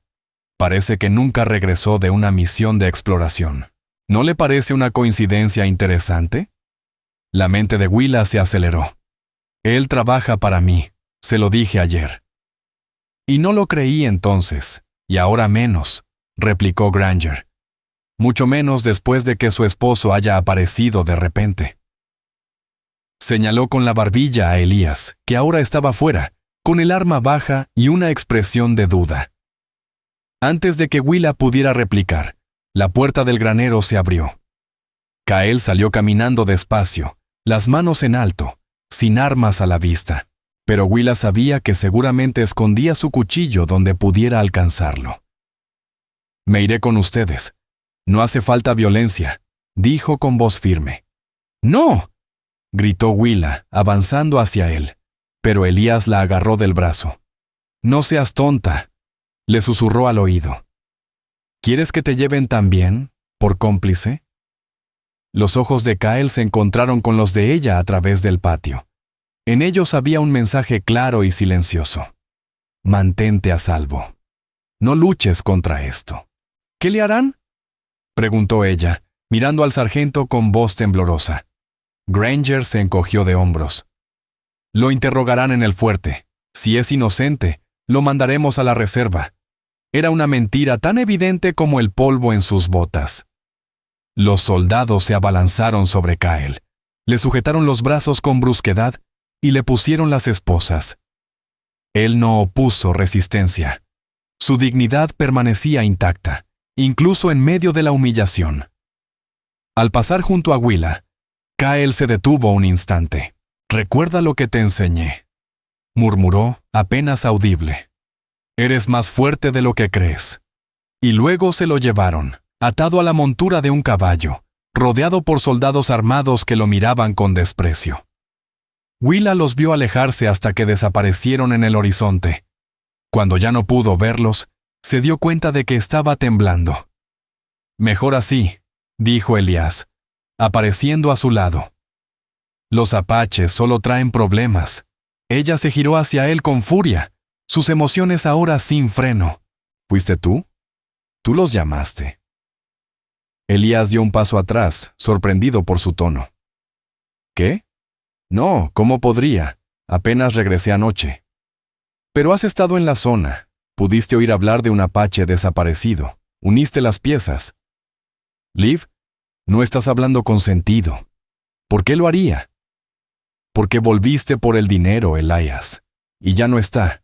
Parece que nunca regresó de una misión de exploración. ¿No le parece una coincidencia interesante?». La mente de Willa se aceleró. «Él trabaja para mí, se lo dije ayer». «Y no lo creí entonces, y ahora menos», replicó Granger. «Mucho menos después de que su esposo haya aparecido de repente». Señaló con la barbilla a Elías, que ahora estaba fuera, con el arma baja y una expresión de duda. Antes de que Willa pudiera replicar, la puerta del granero se abrió. Kyle salió caminando despacio, las manos en alto, sin armas a la vista, pero Willa sabía que seguramente escondía su cuchillo donde pudiera alcanzarlo. «Me iré con ustedes. No hace falta violencia», dijo con voz firme. «¡No!», gritó Willa, avanzando hacia él, pero Elías la agarró del brazo. «No seas tonta», le susurró al oído. «¿Quieres que te lleven también, por cómplice?». Los ojos de Kyle se encontraron con los de ella a través del patio. En ellos había un mensaje claro y silencioso. «Mantente a salvo. No luches contra esto». «¿Qué le harán?», preguntó ella, mirando al sargento con voz temblorosa. Granger se encogió de hombros. «Lo interrogarán en el fuerte. Si es inocente, lo mandaremos a la reserva». Era una mentira tan evidente como el polvo en sus botas. Los soldados se abalanzaron sobre Kyle, le sujetaron los brazos con brusquedad y le pusieron las esposas. Él no opuso resistencia. Su dignidad permanecía intacta, incluso en medio de la humillación. Al pasar junto a Willa, Kyle se detuvo un instante. «Recuerda lo que te enseñé», murmuró, apenas audible. «Eres más fuerte de lo que crees». Y luego se lo llevaron, atado a la montura de un caballo, rodeado por soldados armados que lo miraban con desprecio. Willa los vio alejarse hasta que desaparecieron en el horizonte. Cuando ya no pudo verlos, se dio cuenta de que estaba temblando. «Mejor así», dijo Elías, apareciendo a su lado. «Los apaches solo traen problemas». Ella se giró hacia él con furia, sus emociones ahora sin freno. «¿Fuiste tú? Tú los llamaste». Elías dio un paso atrás, sorprendido por su tono. «¿Qué? No, ¿cómo podría? Apenas regresé anoche». «Pero has estado en la zona. Pudiste oír hablar de un apache desaparecido. Uniste las piezas». «Liv, no estás hablando con sentido. ¿Por qué lo haría?». «Porque volviste por el dinero, Elías. Y ya no está.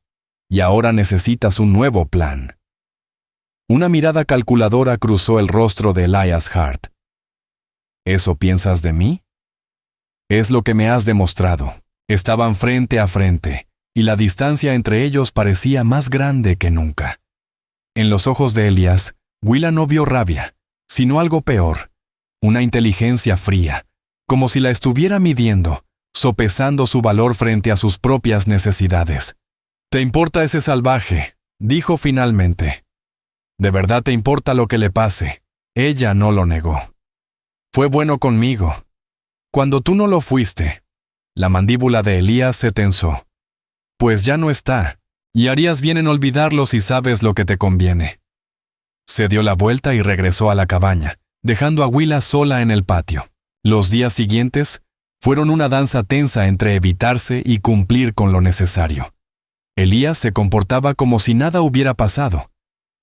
Y ahora necesitas un nuevo plan». Una mirada calculadora cruzó el rostro de Elias Hart. ¿Eso piensas de mí? Es lo que me has demostrado. Estaban frente a frente, y la distancia entre ellos parecía más grande que nunca. En los ojos de Elias, Willa no vio rabia, sino algo peor, una inteligencia fría, como si la estuviera midiendo, sopesando su valor frente a sus propias necesidades. «¿Te importa ese salvaje?», dijo finalmente. «¿De verdad te importa lo que le pase?». Ella no lo negó. «Fue bueno conmigo. Cuando tú no lo fuiste». La mandíbula de Elías se tensó. «Pues ya no está, y harías bien en olvidarlo si sabes lo que te conviene». Se dio la vuelta y regresó a la cabaña, dejando a Willa sola en el patio. Los días siguientes fueron una danza tensa entre evitarse y cumplir con lo necesario. Elías se comportaba como si nada hubiera pasado,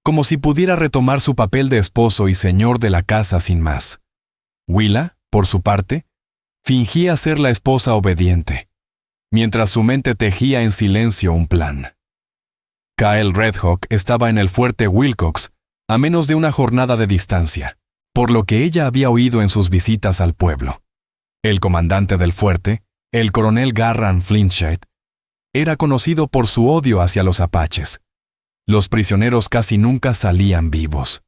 como si pudiera retomar su papel de esposo y señor de la casa sin más. Willa, por su parte, fingía ser la esposa obediente, mientras su mente tejía en silencio un plan. Kyle Redhawk estaba en el fuerte Wilcox, a menos de una jornada de distancia, por lo que ella había oído en sus visitas al pueblo. El comandante del fuerte, el coronel Garran Flintshire, era conocido por su odio hacia los apaches. Los prisioneros casi nunca salían vivos.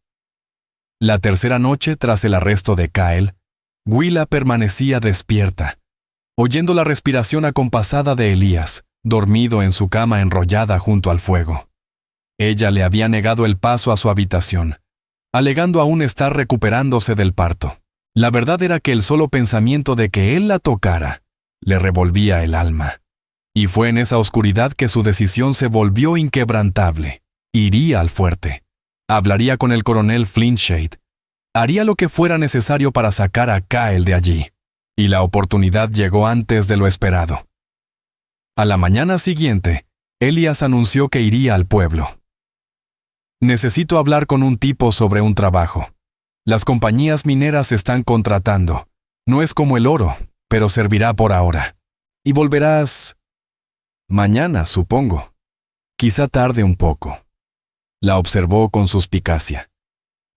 La tercera noche tras el arresto de Kyle, Willa permanecía despierta, oyendo la respiración acompasada de Elías, dormido en su cama enrollada junto al fuego. Ella le había negado el paso a su habitación, alegando aún estar recuperándose del parto. La verdad era que el solo pensamiento de que él la tocara le revolvía el alma. Y fue en esa oscuridad que su decisión se volvió inquebrantable. Iría al fuerte. Hablaría con el coronel Flintshade. Haría lo que fuera necesario para sacar a Kyle de allí. Y la oportunidad llegó antes de lo esperado. A la mañana siguiente, Elias anunció que iría al pueblo. «Necesito hablar con un tipo sobre un trabajo. Las compañías mineras están contratando. No es como el oro, pero servirá por ahora. Y volverás... mañana, supongo. Quizá tarde un poco». La observó con suspicacia.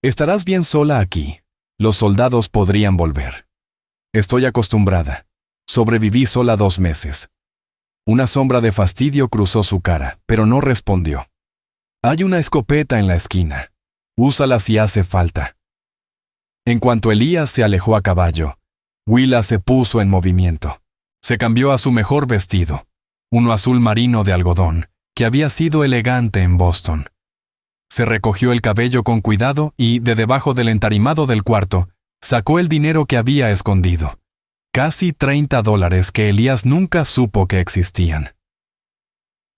«Estarás bien sola aquí. Los soldados podrían volver». «Estoy acostumbrada. Sobreviví sola 2 meses». Una sombra de fastidio cruzó su cara, pero no respondió. «Hay una escopeta en la esquina. Úsala si hace falta». En cuanto Elías se alejó a caballo, Willa se puso en movimiento. Se cambió a su mejor vestido, uno azul marino de algodón, que había sido elegante en Boston. Se recogió el cabello con cuidado y, de debajo del entarimado del cuarto, sacó el dinero que había escondido. Casi $30 que Elías nunca supo que existían.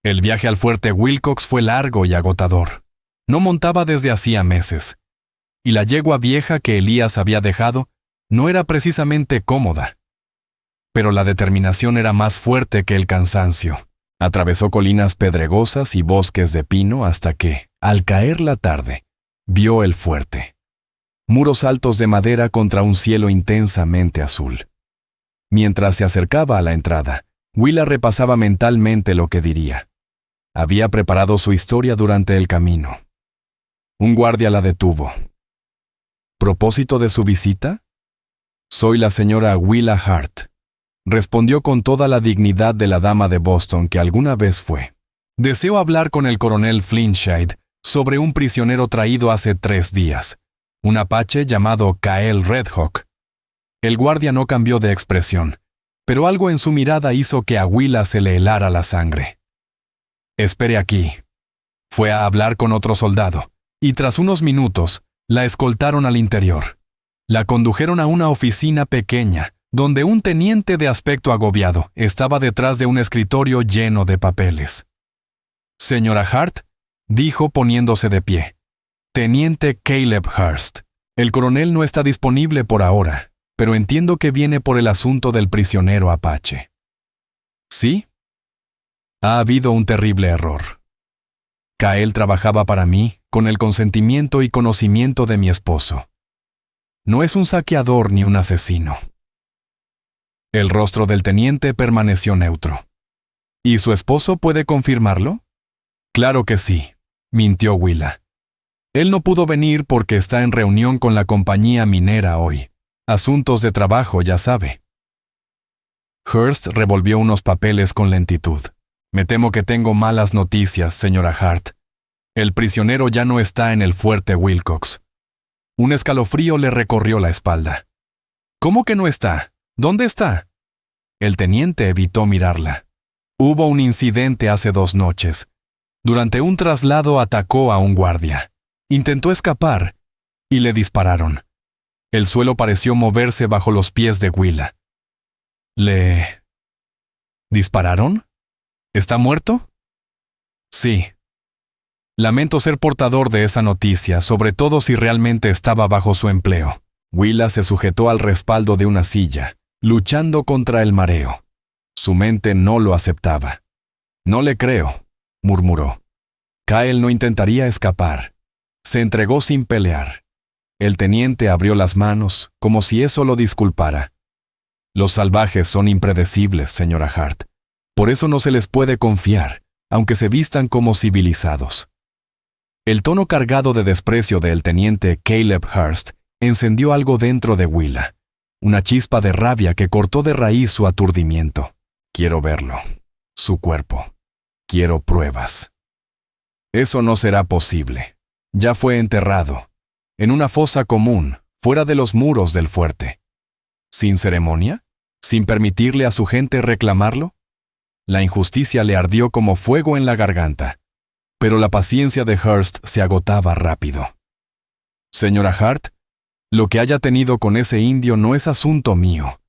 El viaje al fuerte Wilcox fue largo y agotador. No montaba desde hacía meses. Y la yegua vieja que Elías había dejado no era precisamente cómoda. Pero la determinación era más fuerte que el cansancio. Atravesó colinas pedregosas y bosques de pino hasta que, al caer la tarde, vio el fuerte. Muros altos de madera contra un cielo intensamente azul. Mientras se acercaba a la entrada, Willa repasaba mentalmente lo que diría. Había preparado su historia durante el camino. Un guardia la detuvo. ¿Propósito de su visita? «Soy la señora Willa Hart», respondió con toda la dignidad de la dama de Boston que alguna vez fue. «Deseo hablar con el coronel Flintshade sobre un prisionero traído hace 3 días, un apache llamado Kyle Redhawk». El guardia no cambió de expresión, pero algo en su mirada hizo que a Willa se le helara la sangre. «Espere aquí». Fue a hablar con otro soldado, y tras unos minutos, la escoltaron al interior. La condujeron a una oficina pequeña, donde un teniente de aspecto agobiado estaba detrás de un escritorio lleno de papeles. «Señora Hart», dijo poniéndose de pie. «Teniente Caleb Hurst. El coronel no está disponible por ahora, pero entiendo que viene por el asunto del prisionero apache». «¿Sí?» «Ha habido un terrible error. Kyle trabajaba para mí con el consentimiento y conocimiento de mi esposo. No es un saqueador ni un asesino». El rostro del teniente permaneció neutro. «¿Y su esposo puede confirmarlo?» «Claro que sí», mintió Willa. Él no pudo venir porque está en reunión con la compañía minera hoy. Asuntos de trabajo, ya sabe. Hearst revolvió unos papeles con lentitud. Me temo que tengo malas noticias, señora Hart. El prisionero ya no está en el fuerte Wilcox. Un escalofrío le recorrió la espalda. ¿Cómo que no está? ¿Dónde está? El teniente evitó mirarla. Hubo un incidente hace 2 noches. Durante un traslado atacó a un guardia. Intentó escapar y le dispararon. El suelo pareció moverse bajo los pies de Willa. ¿Le dispararon? ¿Está muerto? Sí. Lamento ser portador de esa noticia, sobre todo si realmente estaba bajo su empleo. Willa se sujetó al respaldo de una silla, luchando contra el mareo. Su mente no lo aceptaba. No le creo, murmuró. Kyle no intentaría escapar. Se entregó sin pelear. El teniente abrió las manos, como si eso lo disculpara. Los salvajes son impredecibles, señora Hart. Por eso no se les puede confiar, aunque se vistan como civilizados. El tono cargado de desprecio del teniente Caleb Hearst encendió algo dentro de Willa, una chispa de rabia que cortó de raíz su aturdimiento. Quiero verlo, su cuerpo. Quiero pruebas. Eso no será posible. Ya fue enterrado, en una fosa común, fuera de los muros del fuerte. ¿Sin ceremonia? ¿Sin permitirle a su gente reclamarlo? La injusticia le ardió como fuego en la garganta, pero la paciencia de Hearst se agotaba rápido. Señora Hart, lo que haya tenido con ese indio no es asunto mío.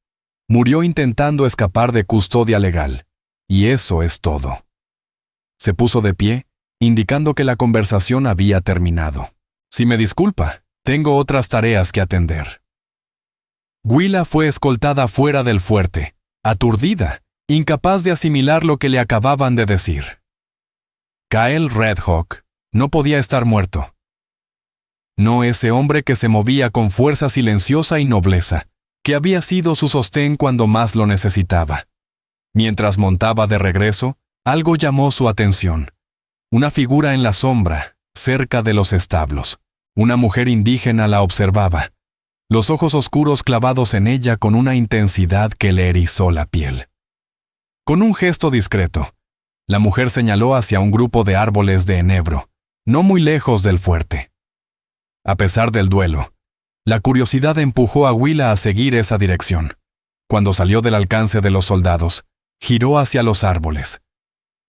Murió intentando escapar de custodia legal, y eso es todo. Se puso de pie, indicando que la conversación había terminado. Si me disculpa, tengo otras tareas que atender. Willa fue escoltada fuera del fuerte, aturdida, incapaz de asimilar lo que le acababan de decir. Kyle Redhawk no podía estar muerto. No ese hombre que se movía con fuerza silenciosa y nobleza, que había sido su sostén cuando más lo necesitaba. Mientras montaba de regreso, algo llamó su atención. Una figura en la sombra, cerca de los establos. Una mujer indígena la observaba, los ojos oscuros clavados en ella con una intensidad que le erizó la piel. Con un gesto discreto, la mujer señaló hacia un grupo de árboles de enebro, no muy lejos del fuerte. A pesar del duelo, la curiosidad empujó a Willa a seguir esa dirección. Cuando salió del alcance de los soldados, giró hacia los árboles.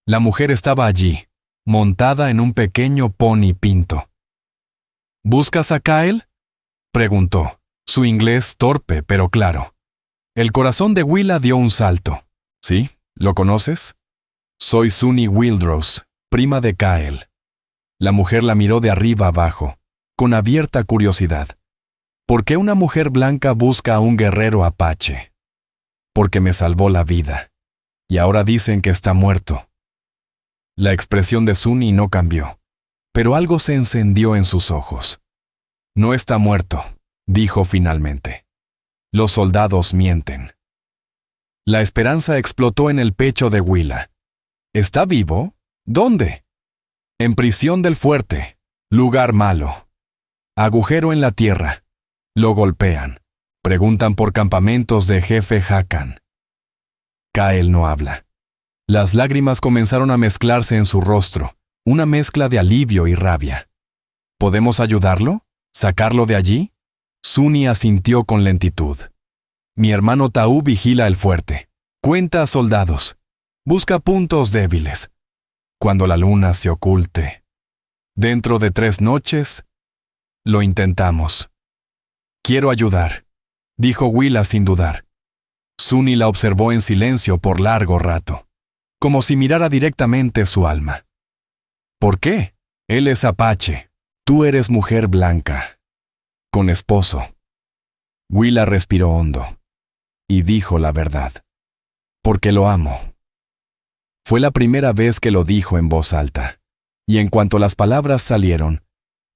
La mujer estaba allí, montada en un pequeño pony pinto. ¿Buscas a Kyle?, preguntó, su inglés torpe pero claro. El corazón de Willa dio un salto. ¿Sí? ¿Lo conoces? Soy Sunny Wildrose, prima de Kyle. La mujer la miró de arriba abajo, con abierta curiosidad. ¿Por qué una mujer blanca busca a un guerrero apache? Porque me salvó la vida. Y ahora dicen que está muerto. La expresión de Sunny no cambió, pero algo se encendió en sus ojos. No está muerto, dijo finalmente. Los soldados mienten. La esperanza explotó en el pecho de Willa. ¿Está vivo? ¿Dónde? En prisión del fuerte. Lugar malo. Agujero en la tierra. Lo golpean. Preguntan por campamentos de jefe Hakan. Kyle no habla. Las lágrimas comenzaron a mezclarse en su rostro, una mezcla de alivio y rabia. ¿Podemos ayudarlo? ¿Sacarlo de allí? Sunny asintió con lentitud. Mi hermano Taú vigila el fuerte. Cuenta a soldados. Busca puntos débiles. Cuando la luna se oculte. Dentro de 3 noches, lo intentamos. Quiero ayudar, dijo Willa sin dudar. Sunny la observó en silencio por largo rato, como si mirara directamente su alma. ¿Por qué? Él es apache. Tú eres mujer blanca. Con esposo. Willa respiró hondo y dijo la verdad. Porque lo amo. Fue la primera vez que lo dijo en voz alta, y en cuanto las palabras salieron,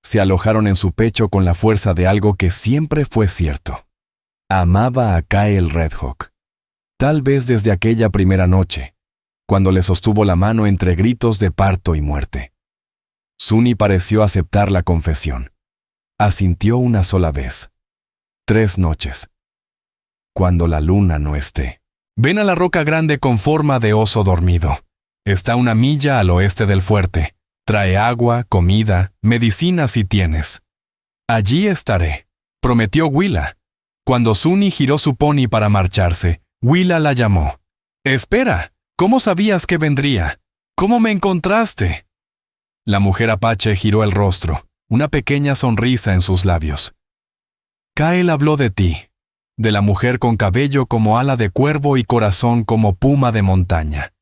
se alojaron en su pecho con la fuerza de algo que siempre fue cierto. Amaba a Kyle Redhawk. Tal vez desde aquella primera noche, cuando le sostuvo la mano entre gritos de parto y muerte. Suni pareció aceptar la confesión. Asintió una sola vez. 3 noches. Cuando la luna no esté. Ven a la roca grande con forma de oso dormido. Está 1 milla al oeste del fuerte. Trae agua, comida, medicina si tienes. Allí estaré, prometió Willa. Cuando Suni giró su pony para marcharse, Willa la llamó. Espera, ¿cómo sabías que vendría? ¿Cómo me encontraste? La mujer apache giró el rostro, una pequeña sonrisa en sus labios. Kael habló de ti, de la mujer con cabello como ala de cuervo y corazón como puma de montaña.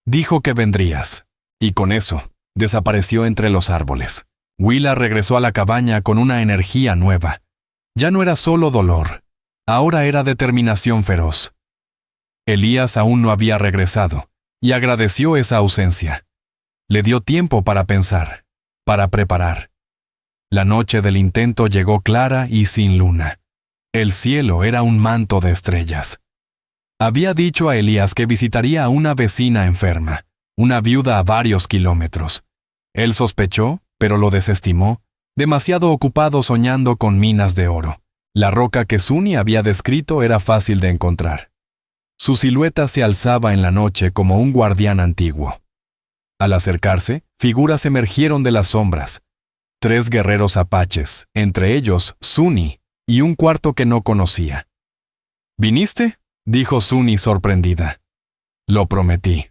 Dijo que vendrías, y con eso, desapareció entre los árboles. Willa regresó a la cabaña con una energía nueva. Ya no era solo dolor, ahora era determinación feroz. Elías aún no había regresado, y agradeció esa ausencia. Le dio tiempo para pensar, para preparar. La noche del intento llegó clara y sin luna. El cielo era un manto de estrellas. Había dicho a Elías que visitaría a una vecina enferma, una viuda a varios kilómetros. Él sospechó, pero lo desestimó, demasiado ocupado soñando con minas de oro. La roca que Suni había descrito era fácil de encontrar. Su silueta se alzaba en la noche como un guardián antiguo. Al acercarse, figuras emergieron de las sombras. 3 guerreros apaches, entre ellos Suni, y un cuarto que no conocía. ¿Viniste?, dijo Suni sorprendida. Lo prometí.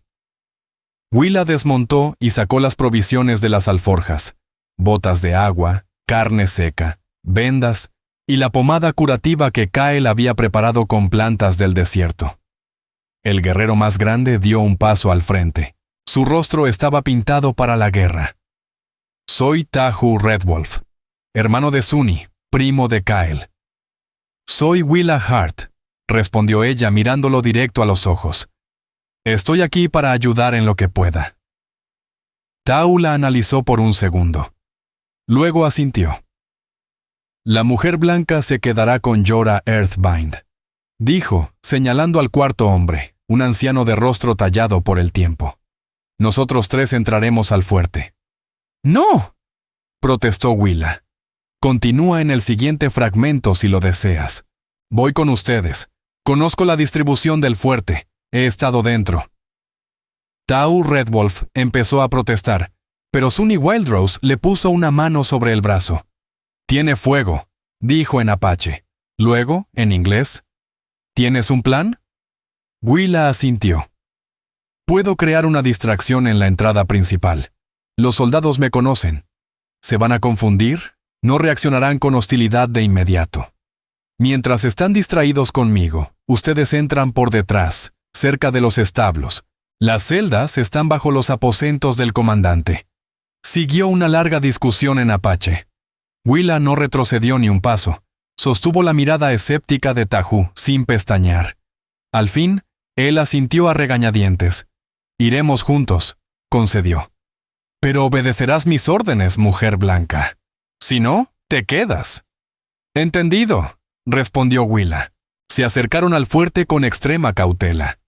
Willa desmontó y sacó las provisiones de las alforjas, botas de agua, carne seca, vendas y la pomada curativa que Kael había preparado con plantas del desierto. El guerrero más grande dio un paso al frente. Su rostro estaba pintado para la guerra. Soy Tahu Redwolf, hermano de Suni, primo de Kael. Soy Willa Hart, respondió ella mirándolo directo a los ojos. Estoy aquí para ayudar en lo que pueda. Tahu la analizó por un segundo. Luego asintió. La mujer blanca se quedará con Jorah Earthbind, dijo, señalando al cuarto hombre, un anciano de rostro tallado por el tiempo. Nosotros 3 entraremos al fuerte. ¡No!, protestó Willa. Continúa en el siguiente fragmento si lo deseas. Voy con ustedes. Conozco la distribución del fuerte. He estado dentro. Tahu Redwolf empezó a protestar, pero Suni Wildrose le puso una mano sobre el brazo. Tiene fuego, dijo en apache. Luego, en inglés, ¿tienes un plan? Willa asintió. Puedo crear una distracción en la entrada principal. Los soldados me conocen. ¿Se van a confundir? No reaccionarán con hostilidad de inmediato. Mientras están distraídos conmigo, ustedes entran por detrás, cerca de los establos. Las celdas están bajo los aposentos del comandante. Siguió una larga discusión en apache. Willa no retrocedió ni un paso. Sostuvo la mirada escéptica de Tahu, sin pestañear. Al fin, él asintió a regañadientes. Iremos juntos, concedió. Pero obedecerás mis órdenes, mujer blanca. Si no, te quedas. Entendido, respondió Willa. Se acercaron al fuerte con extrema cautela.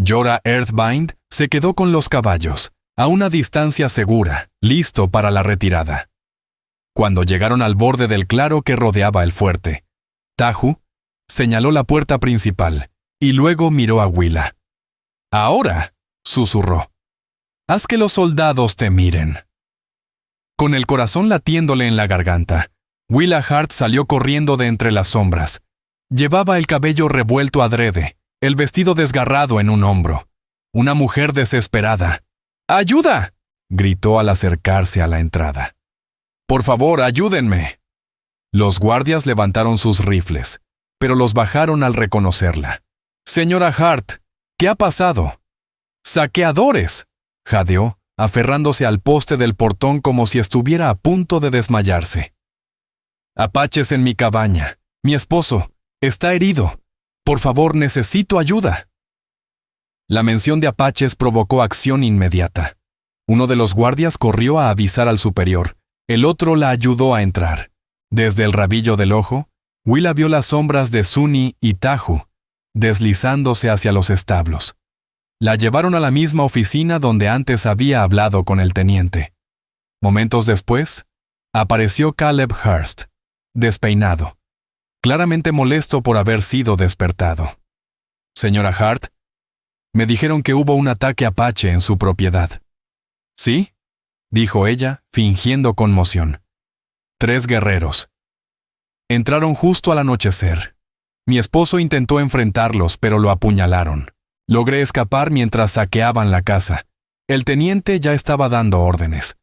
Jorah Earthbind se quedó con los caballos, a una distancia segura, listo para la retirada. Cuando llegaron al borde del claro que rodeaba el fuerte, Tahu señaló la puerta principal y luego miró a Willa. «Ahora», susurró, «haz que los soldados te miren». Con el corazón latiéndole en la garganta, Willa Hart salió corriendo de entre las sombras. Llevaba el cabello revuelto adrede, el vestido desgarrado en un hombro. Una mujer desesperada. «¡Ayuda!», gritó al acercarse a la entrada. «Por favor, ayúdenme». Los guardias levantaron sus rifles, pero los bajaron al reconocerla. «Señora Hart, ¿qué ha pasado?» «¡Saqueadores!», jadeó, aferrándose al poste del portón como si estuviera a punto de desmayarse. «Apaches en mi cabaña. Mi esposo está herido. Por favor, necesito ayuda». La mención de apaches provocó acción inmediata. Uno de los guardias corrió a avisar al superior. El otro la ayudó a entrar. Desde el rabillo del ojo, Willa vio las sombras de Suni y Tahu, deslizándose hacia los establos. La llevaron a la misma oficina donde antes había hablado con el teniente. Momentos después, apareció Caleb Hurst, despeinado, claramente molesto por haber sido despertado. «Señora Hart, me dijeron que hubo un ataque apache en su propiedad». «¿Sí?», dijo ella, fingiendo conmoción. 3 guerreros. Entraron justo al anochecer. Mi esposo intentó enfrentarlos, pero lo apuñalaron. Logré escapar mientras saqueaban la casa. El teniente ya estaba dando órdenes».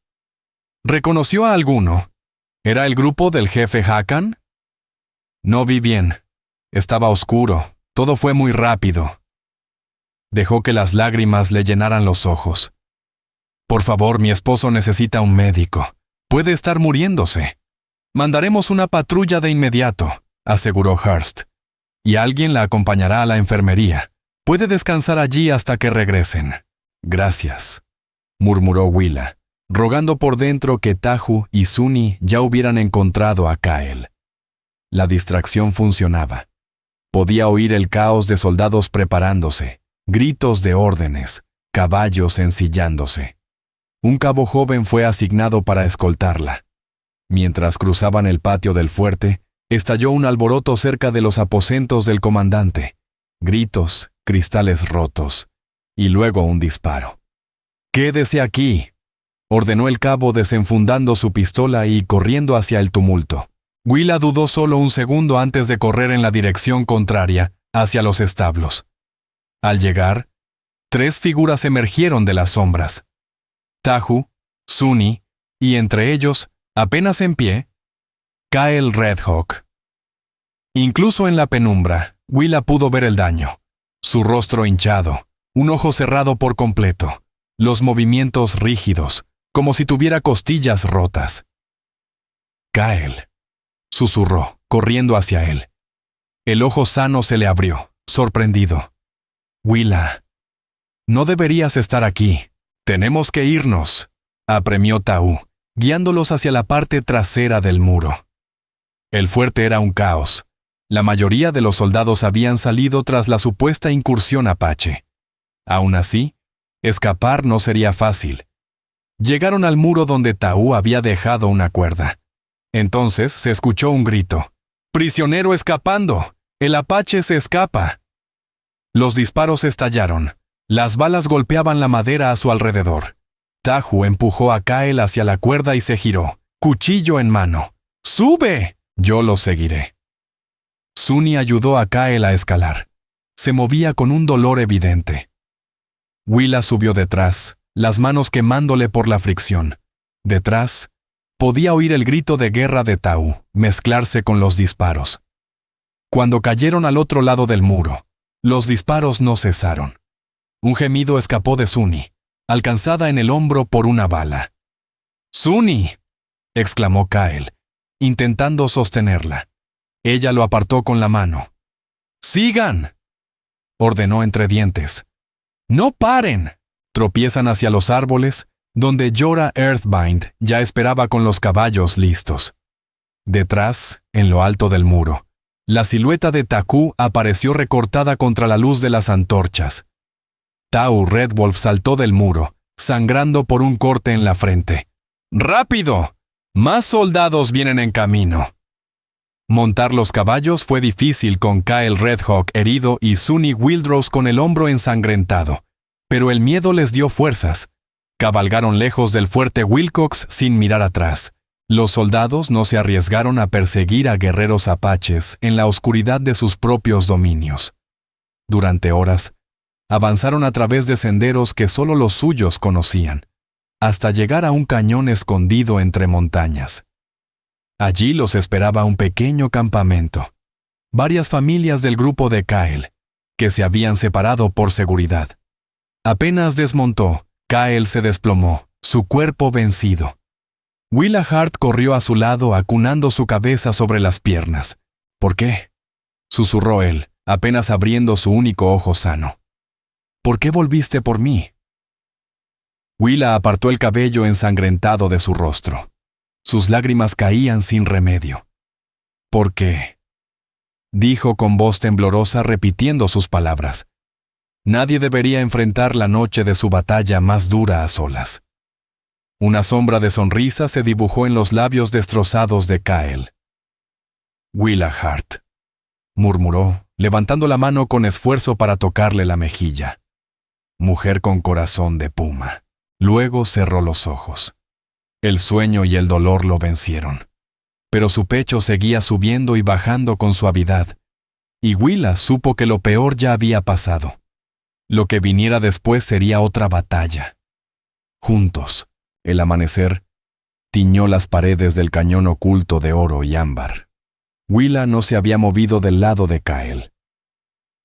«¿Reconoció a alguno? ¿Era el grupo del jefe Hakan?» «No vi bien. Estaba oscuro. Todo fue muy rápido». Dejó que las lágrimas le llenaran los ojos. «Por favor, mi esposo necesita un médico. Puede estar muriéndose». «Mandaremos una patrulla de inmediato», aseguró Hurst. «Y alguien la acompañará a la enfermería. Puede descansar allí hasta que regresen». «Gracias», murmuró Willa, rogando por dentro que Tahu y Suni ya hubieran encontrado a Kyle. La distracción funcionaba. Podía oír el caos de soldados preparándose, gritos de órdenes, caballos ensillándose. Un cabo joven fue asignado para escoltarla. Mientras cruzaban el patio del fuerte, estalló un alboroto cerca de los aposentos del comandante. Gritos, cristales rotos, y luego un disparo. «Quédese aquí», ordenó el cabo desenfundando su pistola y corriendo hacia el tumulto. Willa dudó solo un segundo antes de correr en la dirección contraria, hacia los establos. Al llegar, 3 figuras emergieron de las sombras. Tahu, Suni, y entre ellos, apenas en pie, Kyle Redhawk. Incluso en la penumbra, Willa pudo ver el daño. Su rostro hinchado, un ojo cerrado por completo, los movimientos rígidos, como si tuviera costillas rotas. «Kyle», susurró, corriendo hacia él. El ojo sano se le abrió, sorprendido. «Willa, no deberías estar aquí. Tenemos que irnos», apremió Tahu, guiándolos hacia la parte trasera del muro. El fuerte era un caos. La mayoría de los soldados habían salido tras la supuesta incursión apache. Aún así, escapar no sería fácil. Llegaron al muro donde Tahu había dejado una cuerda. Entonces se escuchó un grito. «¡Prisionero escapando! ¡El apache se escapa!». Los disparos estallaron. Las balas golpeaban la madera a su alrededor. Tahu empujó a Kyle hacia la cuerda y se giró, cuchillo en mano. «¡Sube! Yo lo seguiré». Suni ayudó a Kyle a escalar. Se movía con un dolor evidente. Willa subió detrás, las manos quemándole por la fricción. Detrás, podía oír el grito de guerra de Tahu mezclarse con los disparos. Cuando cayeron al otro lado del muro, los disparos no cesaron. Un gemido escapó de Suni, alcanzada en el hombro por una bala. «¡Suni!», exclamó Kyle, intentando sostenerla. Ella lo apartó con la mano. «¡Sigan!», ordenó entre dientes. «¡No paren!». Tropiezan hacia los árboles, donde Jorah Earthbind ya esperaba con los caballos listos. Detrás, en lo alto del muro, la silueta de Taku apareció recortada contra la luz de las antorchas. Tahu Redwolf saltó del muro, sangrando por un corte en la frente. «¡Rápido! ¡Más soldados vienen en camino!». Montar los caballos fue difícil con Kyle Redhawk herido y Suni Wildrose con el hombro ensangrentado, pero el miedo les dio fuerzas. Cabalgaron lejos del fuerte Wilcox sin mirar atrás. Los soldados no se arriesgaron a perseguir a guerreros apaches en la oscuridad de sus propios dominios. Durante horas, avanzaron a través de senderos que solo los suyos conocían, hasta llegar a un cañón escondido entre montañas. Allí los esperaba un pequeño campamento. Varias familias del grupo de Kyle, que se habían separado por seguridad. Apenas desmontó, Kyle se desplomó, su cuerpo vencido. Willa Hart corrió a su lado acunando su cabeza sobre las piernas. «¿Por qué?», susurró él, apenas abriendo su único ojo sano. «¿Por qué volviste por mí?». Willa apartó el cabello ensangrentado de su rostro. Sus lágrimas caían sin remedio. «¿Por qué?», dijo con voz temblorosa repitiendo sus palabras. Nadie debería enfrentar la noche de su batalla más dura a solas. Una sombra de sonrisa se dibujó en los labios destrozados de Kael. «Willa Hart», murmuró, levantando la mano con esfuerzo para tocarle la mejilla. Mujer con corazón de puma. Luego cerró los ojos. El sueño y el dolor lo vencieron. Pero su pecho seguía subiendo y bajando con suavidad, y Willa supo que lo peor ya había pasado. Lo que viniera después sería otra batalla. Juntos, el amanecer tiñó las paredes del cañón oculto de oro y ámbar. Willa no se había movido del lado de Kael.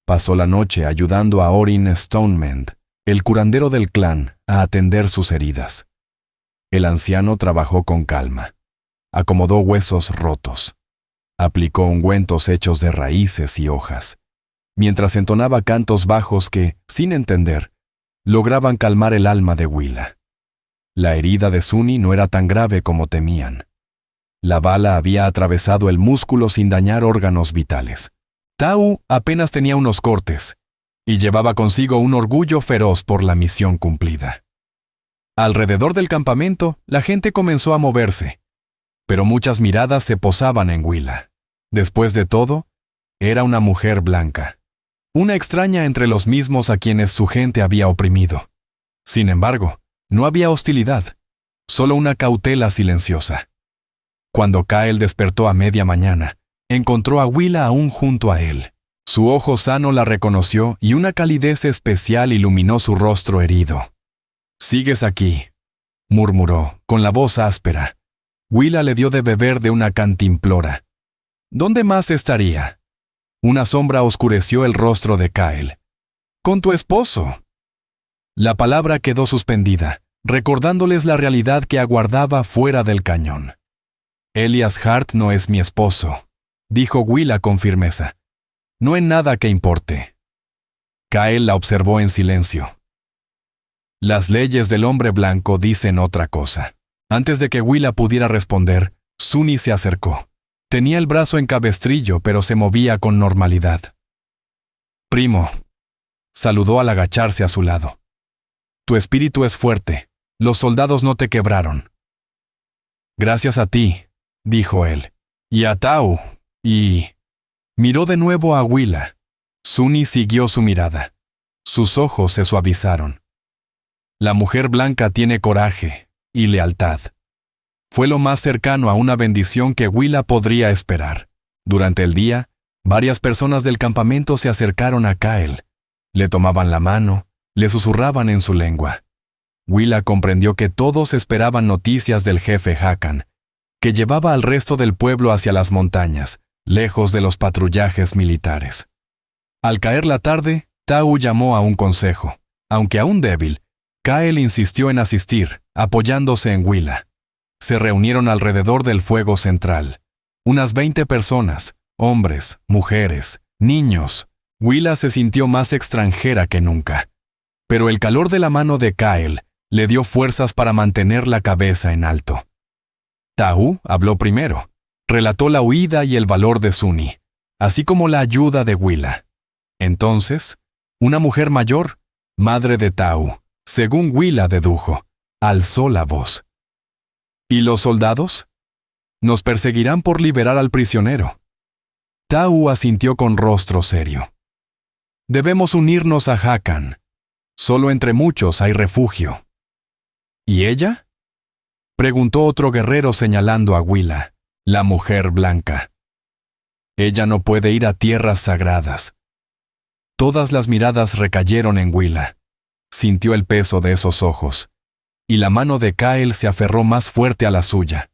Pasó la noche ayudando a Orin Stonemend, el curandero del clan, a atender sus heridas. El anciano trabajó con calma. Acomodó huesos rotos. Aplicó ungüentos hechos de raíces y hojas, mientras entonaba cantos bajos que, sin entender, lograban calmar el alma de Willa. La herida de Sunny no era tan grave como temían. La bala había atravesado el músculo sin dañar órganos vitales. Tau apenas tenía unos cortes, y llevaba consigo un orgullo feroz por la misión cumplida. Alrededor del campamento, la gente comenzó a moverse, pero muchas miradas se posaban en Willa. Después de todo, era una mujer blanca, una extraña entre los mismos a quienes su gente había oprimido. Sin embargo, no había hostilidad, solo una cautela silenciosa. Cuando Kael despertó a media mañana, encontró a Willa aún junto a él. Su ojo sano la reconoció y una calidez especial iluminó su rostro herido. «Sigues aquí», murmuró, con la voz áspera. Willa le dio de beber de una cantimplora. ¿Dónde más estaría? Una sombra oscureció el rostro de Kael. «Con tu esposo». La palabra quedó suspendida, recordándoles la realidad que aguardaba fuera del cañón. «Elias Hart no es mi esposo», dijo Willa con firmeza. «No en nada que importe». Kael la observó en silencio. Las leyes del hombre blanco dicen otra cosa. Antes de que Willa pudiera responder, Sunny se acercó. Tenía el brazo en cabestrillo, pero se movía con normalidad. «Primo», saludó al agacharse a su lado. «Tu espíritu es fuerte. Los soldados no te quebraron». «Gracias a ti», dijo él. «Y a Tau, y...» Miró de nuevo a Willa. Sunny siguió su mirada. Sus ojos se suavizaron. La mujer blanca tiene coraje y lealtad. Fue lo más cercano a una bendición que Willa podría esperar. Durante el día, varias personas del campamento se acercaron a Kael. Le tomaban la mano, le susurraban en su lengua. Willa comprendió que todos esperaban noticias del jefe Hakan, que llevaba al resto del pueblo hacia las montañas, lejos de los patrullajes militares. Al caer la tarde, Tau llamó a un consejo. Aunque aún débil, Kael insistió en asistir, apoyándose en Willa. Se reunieron alrededor del fuego central. Unas 20 personas, hombres, mujeres, niños. Willa se sintió más extranjera que nunca. Pero el calor de la mano de Kael le dio fuerzas para mantener la cabeza en alto. Tau habló primero. Relató la huida y el valor de Sunny, así como la ayuda de Willa. Entonces, una mujer mayor, madre de Tau, según Willa dedujo, alzó la voz. ¿Y los soldados? Nos perseguirán por liberar al prisionero. Tau asintió con rostro serio. Debemos unirnos a Hakan. Solo entre muchos hay refugio. ¿Y ella?, preguntó otro guerrero señalando a Willa, la mujer blanca. Ella no puede ir a tierras sagradas. Todas las miradas recayeron en Willa. Sintió el peso de esos ojos, y la mano de Kael se aferró más fuerte a la suya.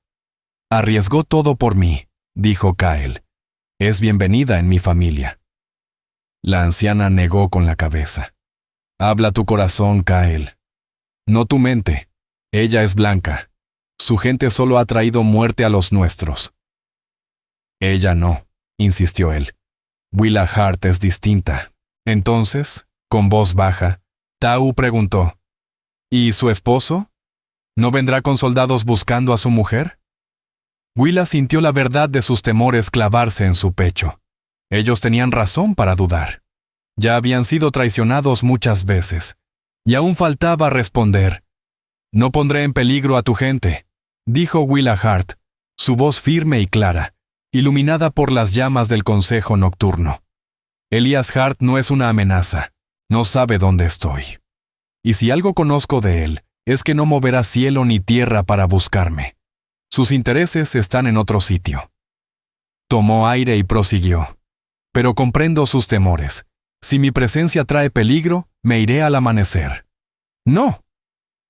«Arriesgó todo por mí», dijo Kael. «Es bienvenida en mi familia». La anciana negó con la cabeza. «Habla tu corazón, Kael. No tu mente. Ella es blanca. Su gente solo ha traído muerte a los nuestros». «Ella no», insistió él. «Willa Hart es distinta». Entonces, con voz baja, Tau preguntó, «¿Y su esposo? ¿No vendrá con soldados buscando a su mujer?» Willa sintió la verdad de sus temores clavarse en su pecho. Ellos tenían razón para dudar. Ya habían sido traicionados muchas veces, y aún faltaba responder, No pondré en peligro a tu gente, dijo Willa Hart, su voz firme y clara, iluminada por las llamas del consejo nocturno. Elias Hart no es una amenaza, no sabe dónde estoy. Y si algo conozco de él, es que no moverá cielo ni tierra para buscarme. Sus intereses están en otro sitio. Tomó aire y prosiguió. Pero comprendo sus temores. Si mi presencia trae peligro, me iré al amanecer. No.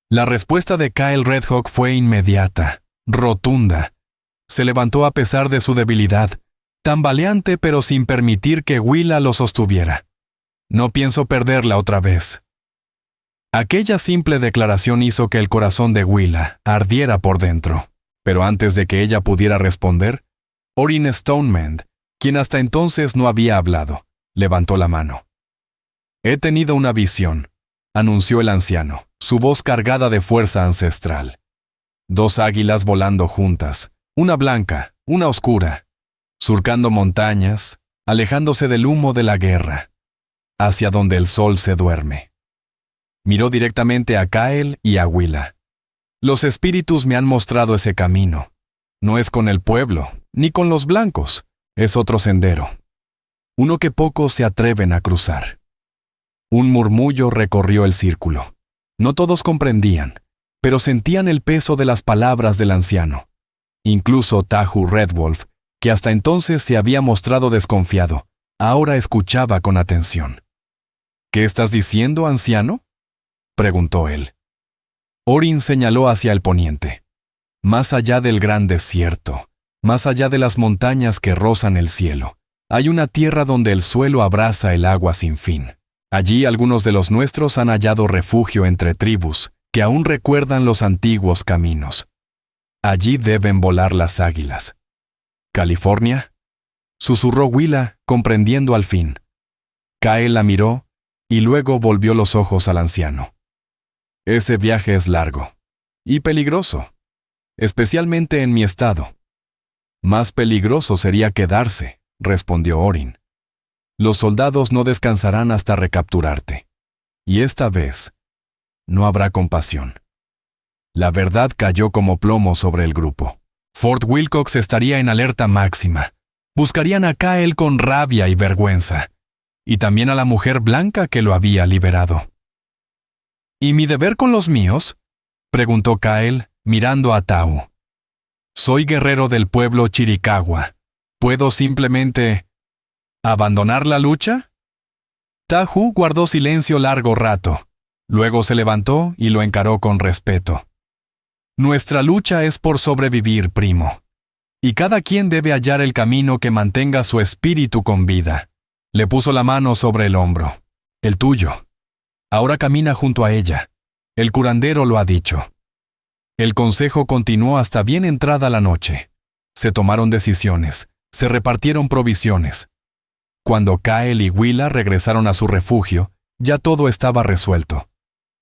La respuesta de Kyle Redhawk fue inmediata, rotunda. Se levantó a pesar de su debilidad, tambaleante pero sin permitir que Willa lo sostuviera. No pienso perderla otra vez. Aquella simple declaración hizo que el corazón de Willa ardiera por dentro, pero antes de que ella pudiera responder, Orin Stonemend, quien hasta entonces no había hablado, levantó la mano. «He tenido una visión», anunció el anciano, su voz cargada de fuerza ancestral. 2 águilas volando juntas, una blanca, una oscura, surcando montañas, alejándose del humo de la guerra, hacia donde el sol se duerme. Miró directamente a Kyle y a Willa. Los espíritus me han mostrado ese camino. No es con el pueblo, ni con los blancos, es otro sendero. Uno que pocos se atreven a cruzar. Un murmullo recorrió el círculo. No todos comprendían, pero sentían el peso de las palabras del anciano. Incluso Tahu Redwolf, que hasta entonces se había mostrado desconfiado, ahora escuchaba con atención. «¿Qué estás diciendo, anciano?», preguntó él. Orin señaló hacia el poniente. Más allá del gran desierto, más allá de las montañas que rozan el cielo, hay una tierra donde el suelo abraza el agua sin fin. Allí algunos de los nuestros han hallado refugio entre tribus que aún recuerdan los antiguos caminos. Allí deben volar las águilas. ¿California?, susurró Willa, comprendiendo al fin. Kyle la miró y luego volvió los ojos al anciano. «Ese viaje es largo y peligroso, especialmente en mi estado». «Más peligroso sería quedarse», respondió Orin. «Los soldados no descansarán hasta recapturarte. Y esta vez no habrá compasión». La verdad cayó como plomo sobre el grupo. Fort Wilcox estaría en alerta máxima. Buscarían a Kyle con rabia y vergüenza. Y también a la mujer blanca que lo había liberado. «¿Y mi deber con los míos?», preguntó Kyle, mirando a Tahu. «Soy guerrero del pueblo Chiricahua. ¿Puedo simplemente abandonar la lucha?». Tahu guardó silencio largo rato. Luego se levantó y lo encaró con respeto. «Nuestra lucha es por sobrevivir, primo. Y cada quien debe hallar el camino que mantenga su espíritu con vida». Le puso la mano sobre el hombro. «El tuyo. Ahora camina junto a ella. El curandero lo ha dicho». El consejo continuó hasta bien entrada la noche. Se tomaron decisiones, se repartieron provisiones. Cuando Kyle y Willa regresaron a su refugio, ya todo estaba resuelto.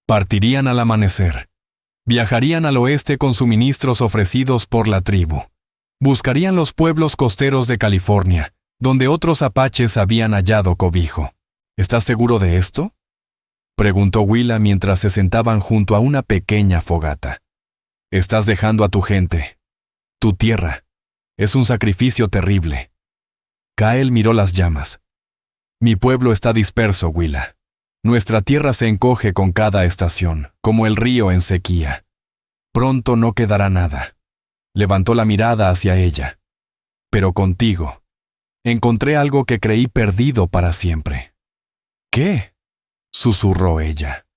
Partirían al amanecer. Viajarían al oeste con suministros ofrecidos por la tribu. Buscarían los pueblos costeros de California, donde otros apaches habían hallado cobijo. «¿Estás seguro de esto?», preguntó Willa mientras se sentaban junto a una pequeña fogata. «Estás dejando a tu gente, tu tierra. Es un sacrificio terrible». Kyle miró las llamas. «Mi pueblo está disperso, Willa. Nuestra tierra se encoge con cada estación, como el río en sequía. Pronto no quedará nada». Levantó la mirada hacia ella. «Pero contigo encontré algo que creí perdido para siempre». «¿Qué?», susurró ella.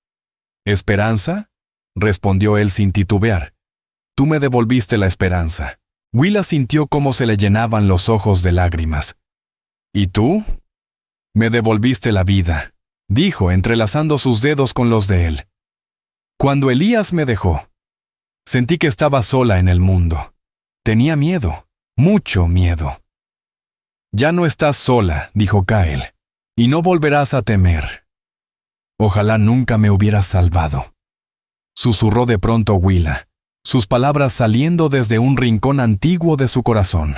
«¿Esperanza?», respondió él sin titubear. «Tú me devolviste la esperanza». Willa sintió cómo se le llenaban los ojos de lágrimas. «¿Y tú?». «Me devolviste la vida», dijo, entrelazando sus dedos con los de él. «Cuando Elías me dejó, sentí que estaba sola en el mundo. Tenía miedo, mucho miedo». «Ya no estás sola», dijo Kyle, «y no volverás a temer». «Ojalá nunca me hubieras salvado», susurró de pronto Willa, sus palabras saliendo desde un rincón antiguo de su corazón.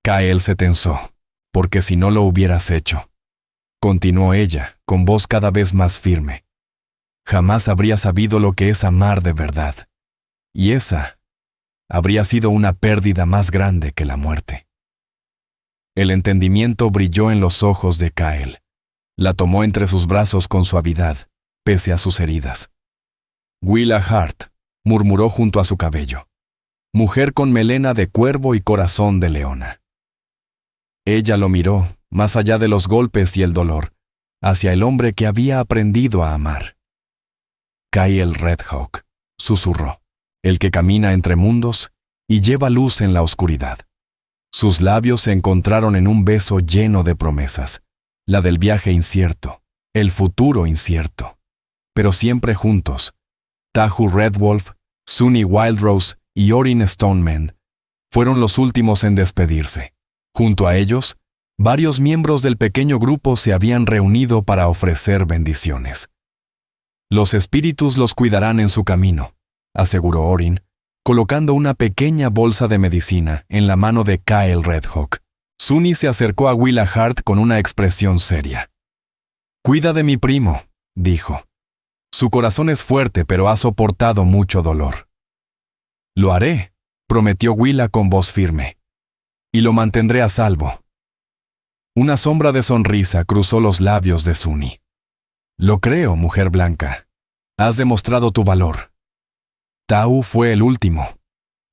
Kyle se tensó, «porque si no lo hubieras hecho», continuó ella, con voz cada vez más firme. jamás habría sabido lo que es amar de verdad. Y esa habría sido una pérdida más grande que la muerte. El entendimiento brilló en los ojos de Kyle. La tomó entre sus brazos con suavidad, pese a sus heridas. Willa Hart, murmuró junto a su cabello. Mujer con melena de cuervo y corazón de leona. Ella lo miró, más allá de los golpes y el dolor, hacia el hombre que había aprendido a amar. Kyle Redhawk, susurró, el que camina entre mundos y lleva luz en la oscuridad. Sus labios se encontraron en un beso lleno de promesas, la del viaje incierto, el futuro incierto. Pero siempre juntos, Tahu Redwolf, Sunny Wildrose y Orin Stonemend fueron los últimos en despedirse. Junto a ellos, varios miembros del pequeño grupo se habían reunido para ofrecer bendiciones. Los espíritus los cuidarán en su camino, aseguró Orin, colocando una pequeña bolsa de medicina en la mano de Kyle Redhawk. Sunny se acercó a Willa Hart con una expresión seria. «Cuida de mi primo», dijo. «Su corazón es fuerte, pero ha soportado mucho dolor». «Lo haré», prometió Willa con voz firme. «Y lo mantendré a salvo». Una sombra de sonrisa cruzó los labios de Sunny. «Lo creo, mujer blanca. Has demostrado tu valor». Tahu fue el último.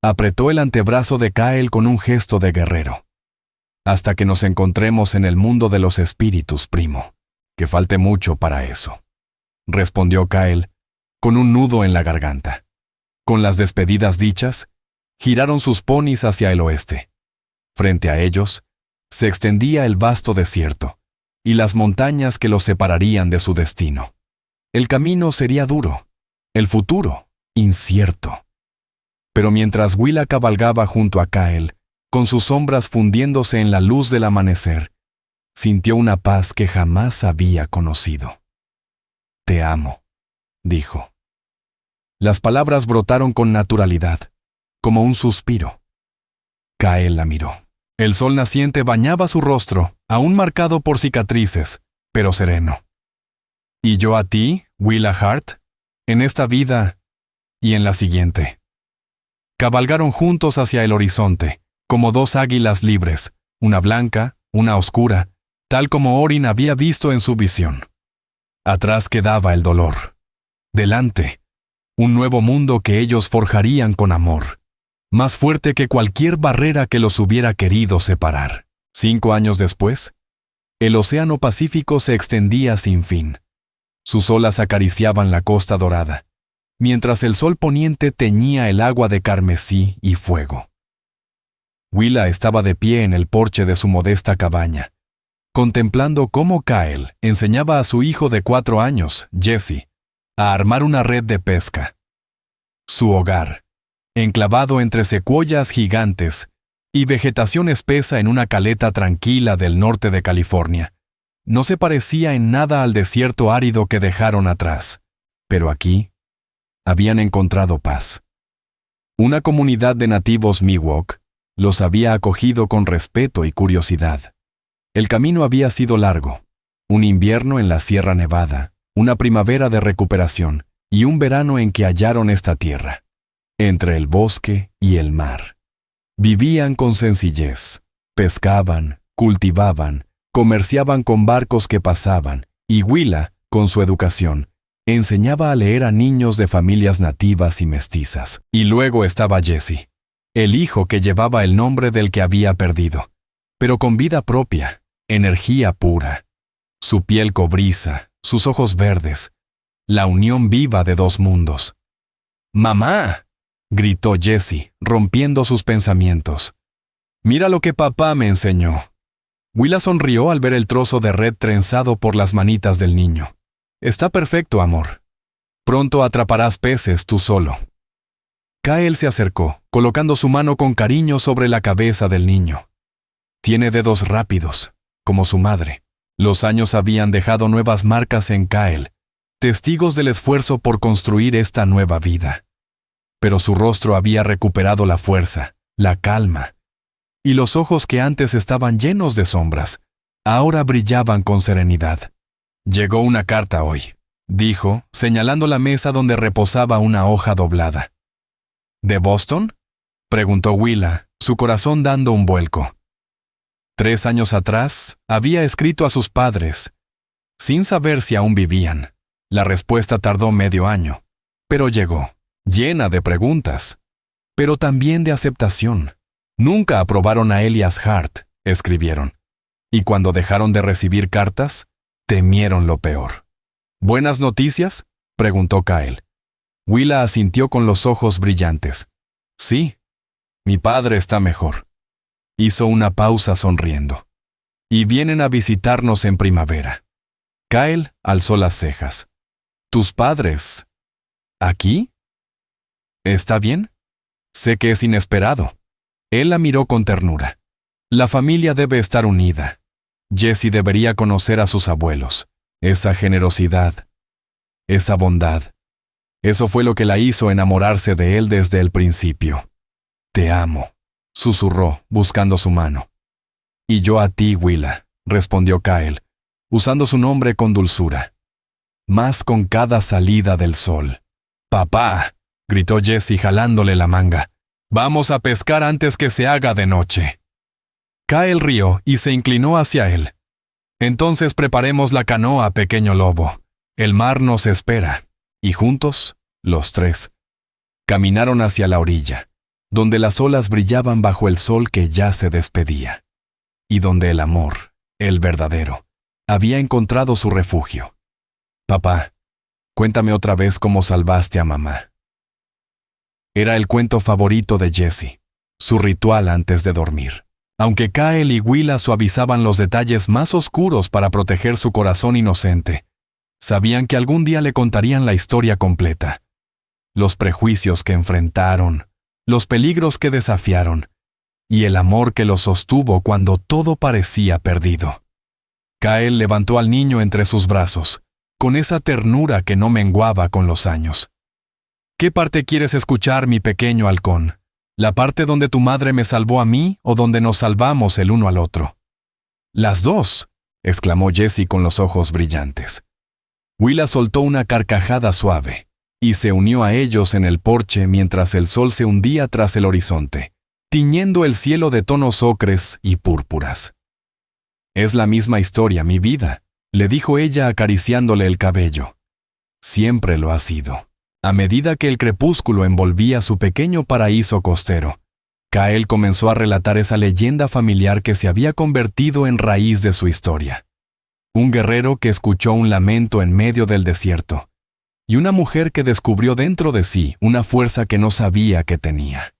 Apretó el antebrazo de Kyle con un gesto de guerrero. «Hasta que nos encontremos en el mundo de los espíritus, primo. Que falte mucho para eso», respondió Kyle, con un nudo en la garganta. Con las despedidas dichas, giraron sus ponis hacia el oeste. Frente a ellos, se extendía el vasto desierto y las montañas que los separarían de su destino. El camino sería duro, el futuro incierto. Pero mientras Willa cabalgaba junto a Kyle, con sus sombras fundiéndose en la luz del amanecer, sintió una paz que jamás había conocido. «Te amo», dijo. Las palabras brotaron con naturalidad, como un suspiro. Kyle la miró. El sol naciente bañaba su rostro, aún marcado por cicatrices, pero sereno. «¿Y yo a ti, Willa Hart? En esta vida y en la siguiente». Cabalgaron juntos hacia el horizonte, como dos águilas libres, una blanca, una oscura, tal como Orin había visto en su visión. Atrás quedaba el dolor. Delante, un nuevo mundo que ellos forjarían con amor, más fuerte que cualquier barrera que los hubiera querido separar. 5 años después, el océano Pacífico se extendía sin fin. Sus olas acariciaban la costa dorada, mientras el sol poniente teñía el agua de carmesí y fuego. Willa estaba de pie en el porche de su modesta cabaña, contemplando cómo Kyle enseñaba a su hijo de 4 años, Jesse, a armar una red de pesca. Su hogar, enclavado entre secuoyas gigantes y vegetación espesa en una caleta tranquila del norte de California, no se parecía en nada al desierto árido que dejaron atrás, pero aquí habían encontrado paz. Una comunidad de nativos Miwok los había acogido con respeto y curiosidad. El camino había sido largo, un invierno en la Sierra Nevada, una primavera de recuperación y un verano en que hallaron esta tierra, entre el bosque y el mar. Vivían con sencillez, pescaban, cultivaban, comerciaban con barcos que pasaban, y Willa, con su educación, enseñaba a leer a niños de familias nativas y mestizas. Y luego estaba Jesse, el hijo que llevaba el nombre del que había perdido, pero con vida propia, energía pura. Su piel cobriza, sus ojos verdes, la unión viva de 2 mundos. «¡Mamá!», gritó Jesse, rompiendo sus pensamientos. «Mira lo que papá me enseñó». Willa sonrió al ver el trozo de red trenzado por las manitas del niño. «Está perfecto, amor. Pronto atraparás peces tú solo». Kyle se acercó, colocando su mano con cariño sobre la cabeza del niño. «Tiene dedos rápidos, como su madre». Los años habían dejado nuevas marcas en Kyle, testigos del esfuerzo por construir esta nueva vida. Pero su rostro había recuperado la fuerza, la calma, y los ojos que antes estaban llenos de sombras, ahora brillaban con serenidad. «Llegó una carta hoy», dijo, señalando la mesa donde reposaba una hoja doblada. ¿De Boston?, preguntó Willa, su corazón dando un vuelco. 3 años atrás, había escrito a sus padres, sin saber si aún vivían. La respuesta tardó medio año, pero llegó, llena de preguntas, pero también de aceptación. Nunca aprobaron a Elias Hart, escribieron, y cuando dejaron de recibir cartas, temieron lo peor. ¿Buenas noticias?, preguntó Kyle. Willa asintió con los ojos brillantes. Sí, mi padre está mejor. Hizo una pausa sonriendo. Y vienen a visitarnos en primavera. Kyle alzó las cejas. ¿Tus padres? ¿Aquí? ¿Está bien? Sé que es inesperado. Él la miró con ternura. La familia debe estar unida. Jessie debería conocer a sus abuelos. Esa generosidad, esa bondad. Eso fue lo que la hizo enamorarse de él desde el principio. Te amo, susurró, buscando su mano. Y yo a ti, Willa, respondió Kyle, usando su nombre con dulzura. Más con cada salida del sol. ¡Papá!, gritó Jessie jalándole la manga. «Vamos a pescar antes que se haga de noche». Kyle rió y se inclinó hacia él. «Entonces preparemos la canoa, pequeño lobo. El mar nos espera». Y juntos, los 3, caminaron hacia la orilla, donde las olas brillaban bajo el sol que ya se despedía, y donde el amor, el verdadero, había encontrado su refugio. «Papá, cuéntame otra vez cómo salvaste a mamá». Era el cuento favorito de Jessie, su ritual antes de dormir. Aunque Kyle y Willa suavizaban los detalles más oscuros para proteger su corazón inocente, sabían que algún día le contarían la historia completa. Los prejuicios que enfrentaron, los peligros que desafiaron, y el amor que los sostuvo cuando todo parecía perdido. Kyle levantó al niño entre sus brazos, con esa ternura que no menguaba con los años. «¿Qué parte quieres escuchar, mi pequeño halcón? ¿La parte donde tu madre me salvó a mí o donde nos salvamos el uno al otro?» «Las dos», exclamó Jessie con los ojos brillantes. Willa soltó una carcajada suave y se unió a ellos en el porche mientras el sol se hundía tras el horizonte, tiñendo el cielo de tonos ocres y púrpuras. «Es la misma historia, mi vida», le dijo ella acariciándole el cabello. «Siempre lo ha sido». A medida que el crepúsculo envolvía su pequeño paraíso costero, Kyle comenzó a relatar esa leyenda familiar que se había convertido en raíz de su historia. Un guerrero que escuchó un lamento en medio del desierto, y una mujer que descubrió dentro de sí una fuerza que no sabía que tenía.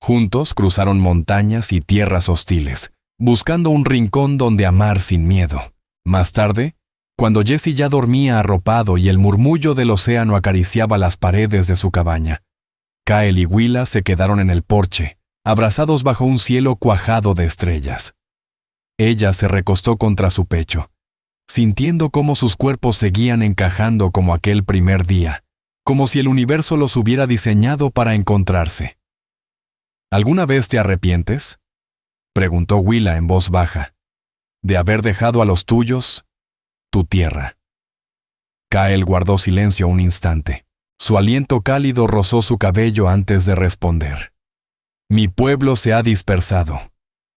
Juntos cruzaron montañas y tierras hostiles, buscando un rincón donde amar sin miedo. Más tarde, cuando Jessie ya dormía arropado y el murmullo del océano acariciaba las paredes de su cabaña, Kyle y Willa se quedaron en el porche, abrazados bajo un cielo cuajado de estrellas. Ella se recostó contra su pecho, sintiendo cómo sus cuerpos seguían encajando como aquel primer día, como si el universo los hubiera diseñado para encontrarse. ¿Alguna vez te arrepientes?, preguntó Willa en voz baja, de haber dejado a los tuyos, tu tierra. Kyle guardó silencio un instante. Su aliento cálido rozó su cabello antes de responder. Mi pueblo se ha dispersado.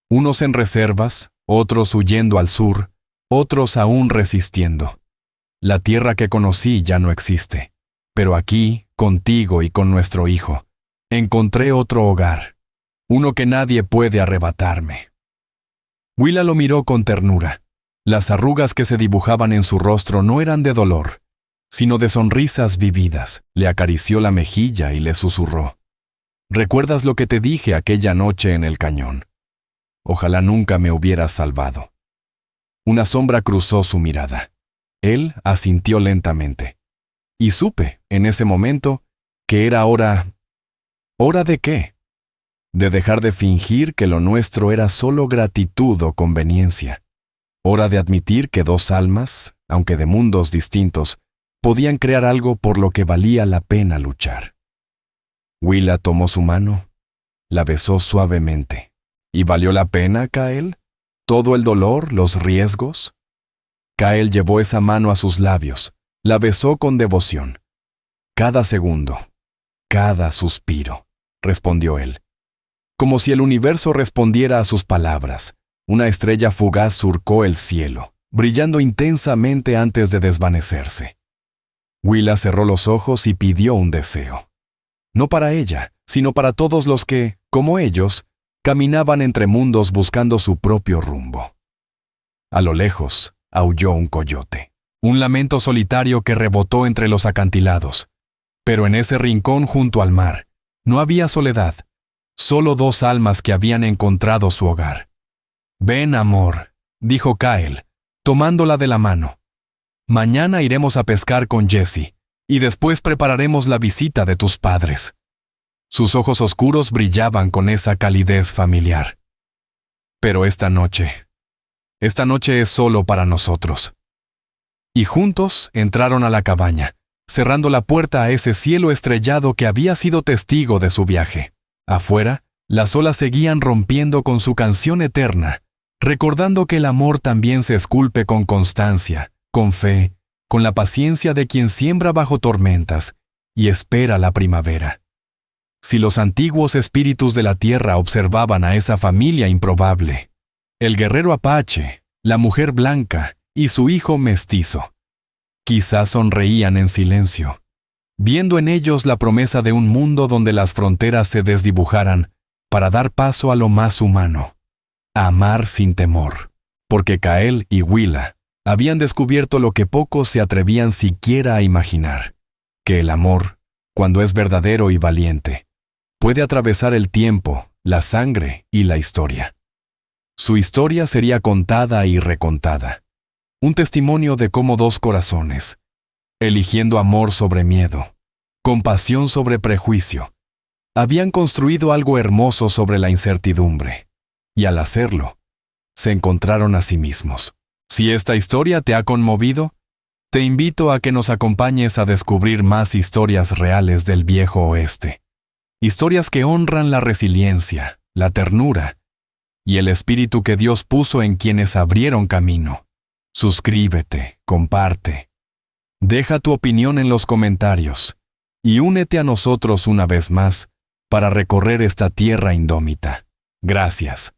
Unos en reservas, otros huyendo al sur, otros aún resistiendo. La tierra que conocí ya no existe. Pero aquí, contigo y con nuestro hijo, encontré otro hogar. Uno que nadie puede arrebatarme. Willa lo miró con ternura. Las arrugas que se dibujaban en su rostro no eran de dolor, sino de sonrisas vividas. Le acarició la mejilla y le susurró. ¿Recuerdas lo que te dije aquella noche en el cañón? Ojalá nunca me hubieras salvado. Una sombra cruzó su mirada. Él asintió lentamente. Y supe, en ese momento, que era hora... ¿Hora de qué? De dejar de fingir que lo nuestro era solo gratitud o conveniencia. Hora de admitir que 2 almas, aunque de mundos distintos, podían crear algo por lo que valía la pena luchar. Willa tomó su mano, la besó suavemente. ¿Y valió la pena, Kyle? ¿Todo el dolor, los riesgos? Kyle llevó esa mano a sus labios, La besó con devoción. Cada segundo, cada suspiro, respondió él. Como si el universo respondiera a sus palabras, una estrella fugaz surcó el cielo, brillando intensamente antes de desvanecerse. Willa cerró los ojos y pidió un deseo. No para ella, sino para todos los que, como ellos, caminaban entre mundos buscando su propio rumbo. A lo lejos, aulló un coyote, un lamento solitario que rebotó entre los acantilados. Pero en ese rincón junto al mar, no había soledad, solo dos almas que habían encontrado su hogar. «Ven, amor», dijo Kyle, tomándola de la mano. «Mañana iremos a pescar con Jessie, y después prepararemos la visita de tus padres». Sus ojos oscuros brillaban con esa calidez familiar. «Pero esta noche es solo para nosotros». Y juntos entraron a la cabaña, cerrando la puerta a ese cielo estrellado que había sido testigo de su viaje. Afuera, las olas seguían rompiendo con su canción eterna, recordando que el amor también se esculpe con constancia, con fe, con la paciencia de quien siembra bajo tormentas y espera la primavera. Si los antiguos espíritus de la tierra observaban a esa familia improbable, el guerrero apache, la mujer blanca y su hijo mestizo, quizás sonreían en silencio, viendo en ellos la promesa de un mundo donde las fronteras se desdibujaran para dar paso a lo más humano, a amar sin temor, porque Kyle y Willa habían descubierto lo que pocos se atrevían siquiera a imaginar, que el amor, cuando es verdadero y valiente, puede atravesar el tiempo, la sangre y la historia. Su historia sería contada y recontada, un testimonio de cómo dos corazones, eligiendo amor sobre miedo, compasión sobre prejuicio, habían construido algo hermoso sobre la incertidumbre, y al hacerlo, se encontraron a sí mismos. Si esta historia te ha conmovido, te invito a que nos acompañes a descubrir más historias reales del viejo oeste. Historias que honran la resiliencia, la ternura y el espíritu que Dios puso en quienes abrieron camino. Suscríbete, comparte. Deja tu opinión en los comentarios y únete a nosotros una vez más para recorrer esta tierra indómita. Gracias.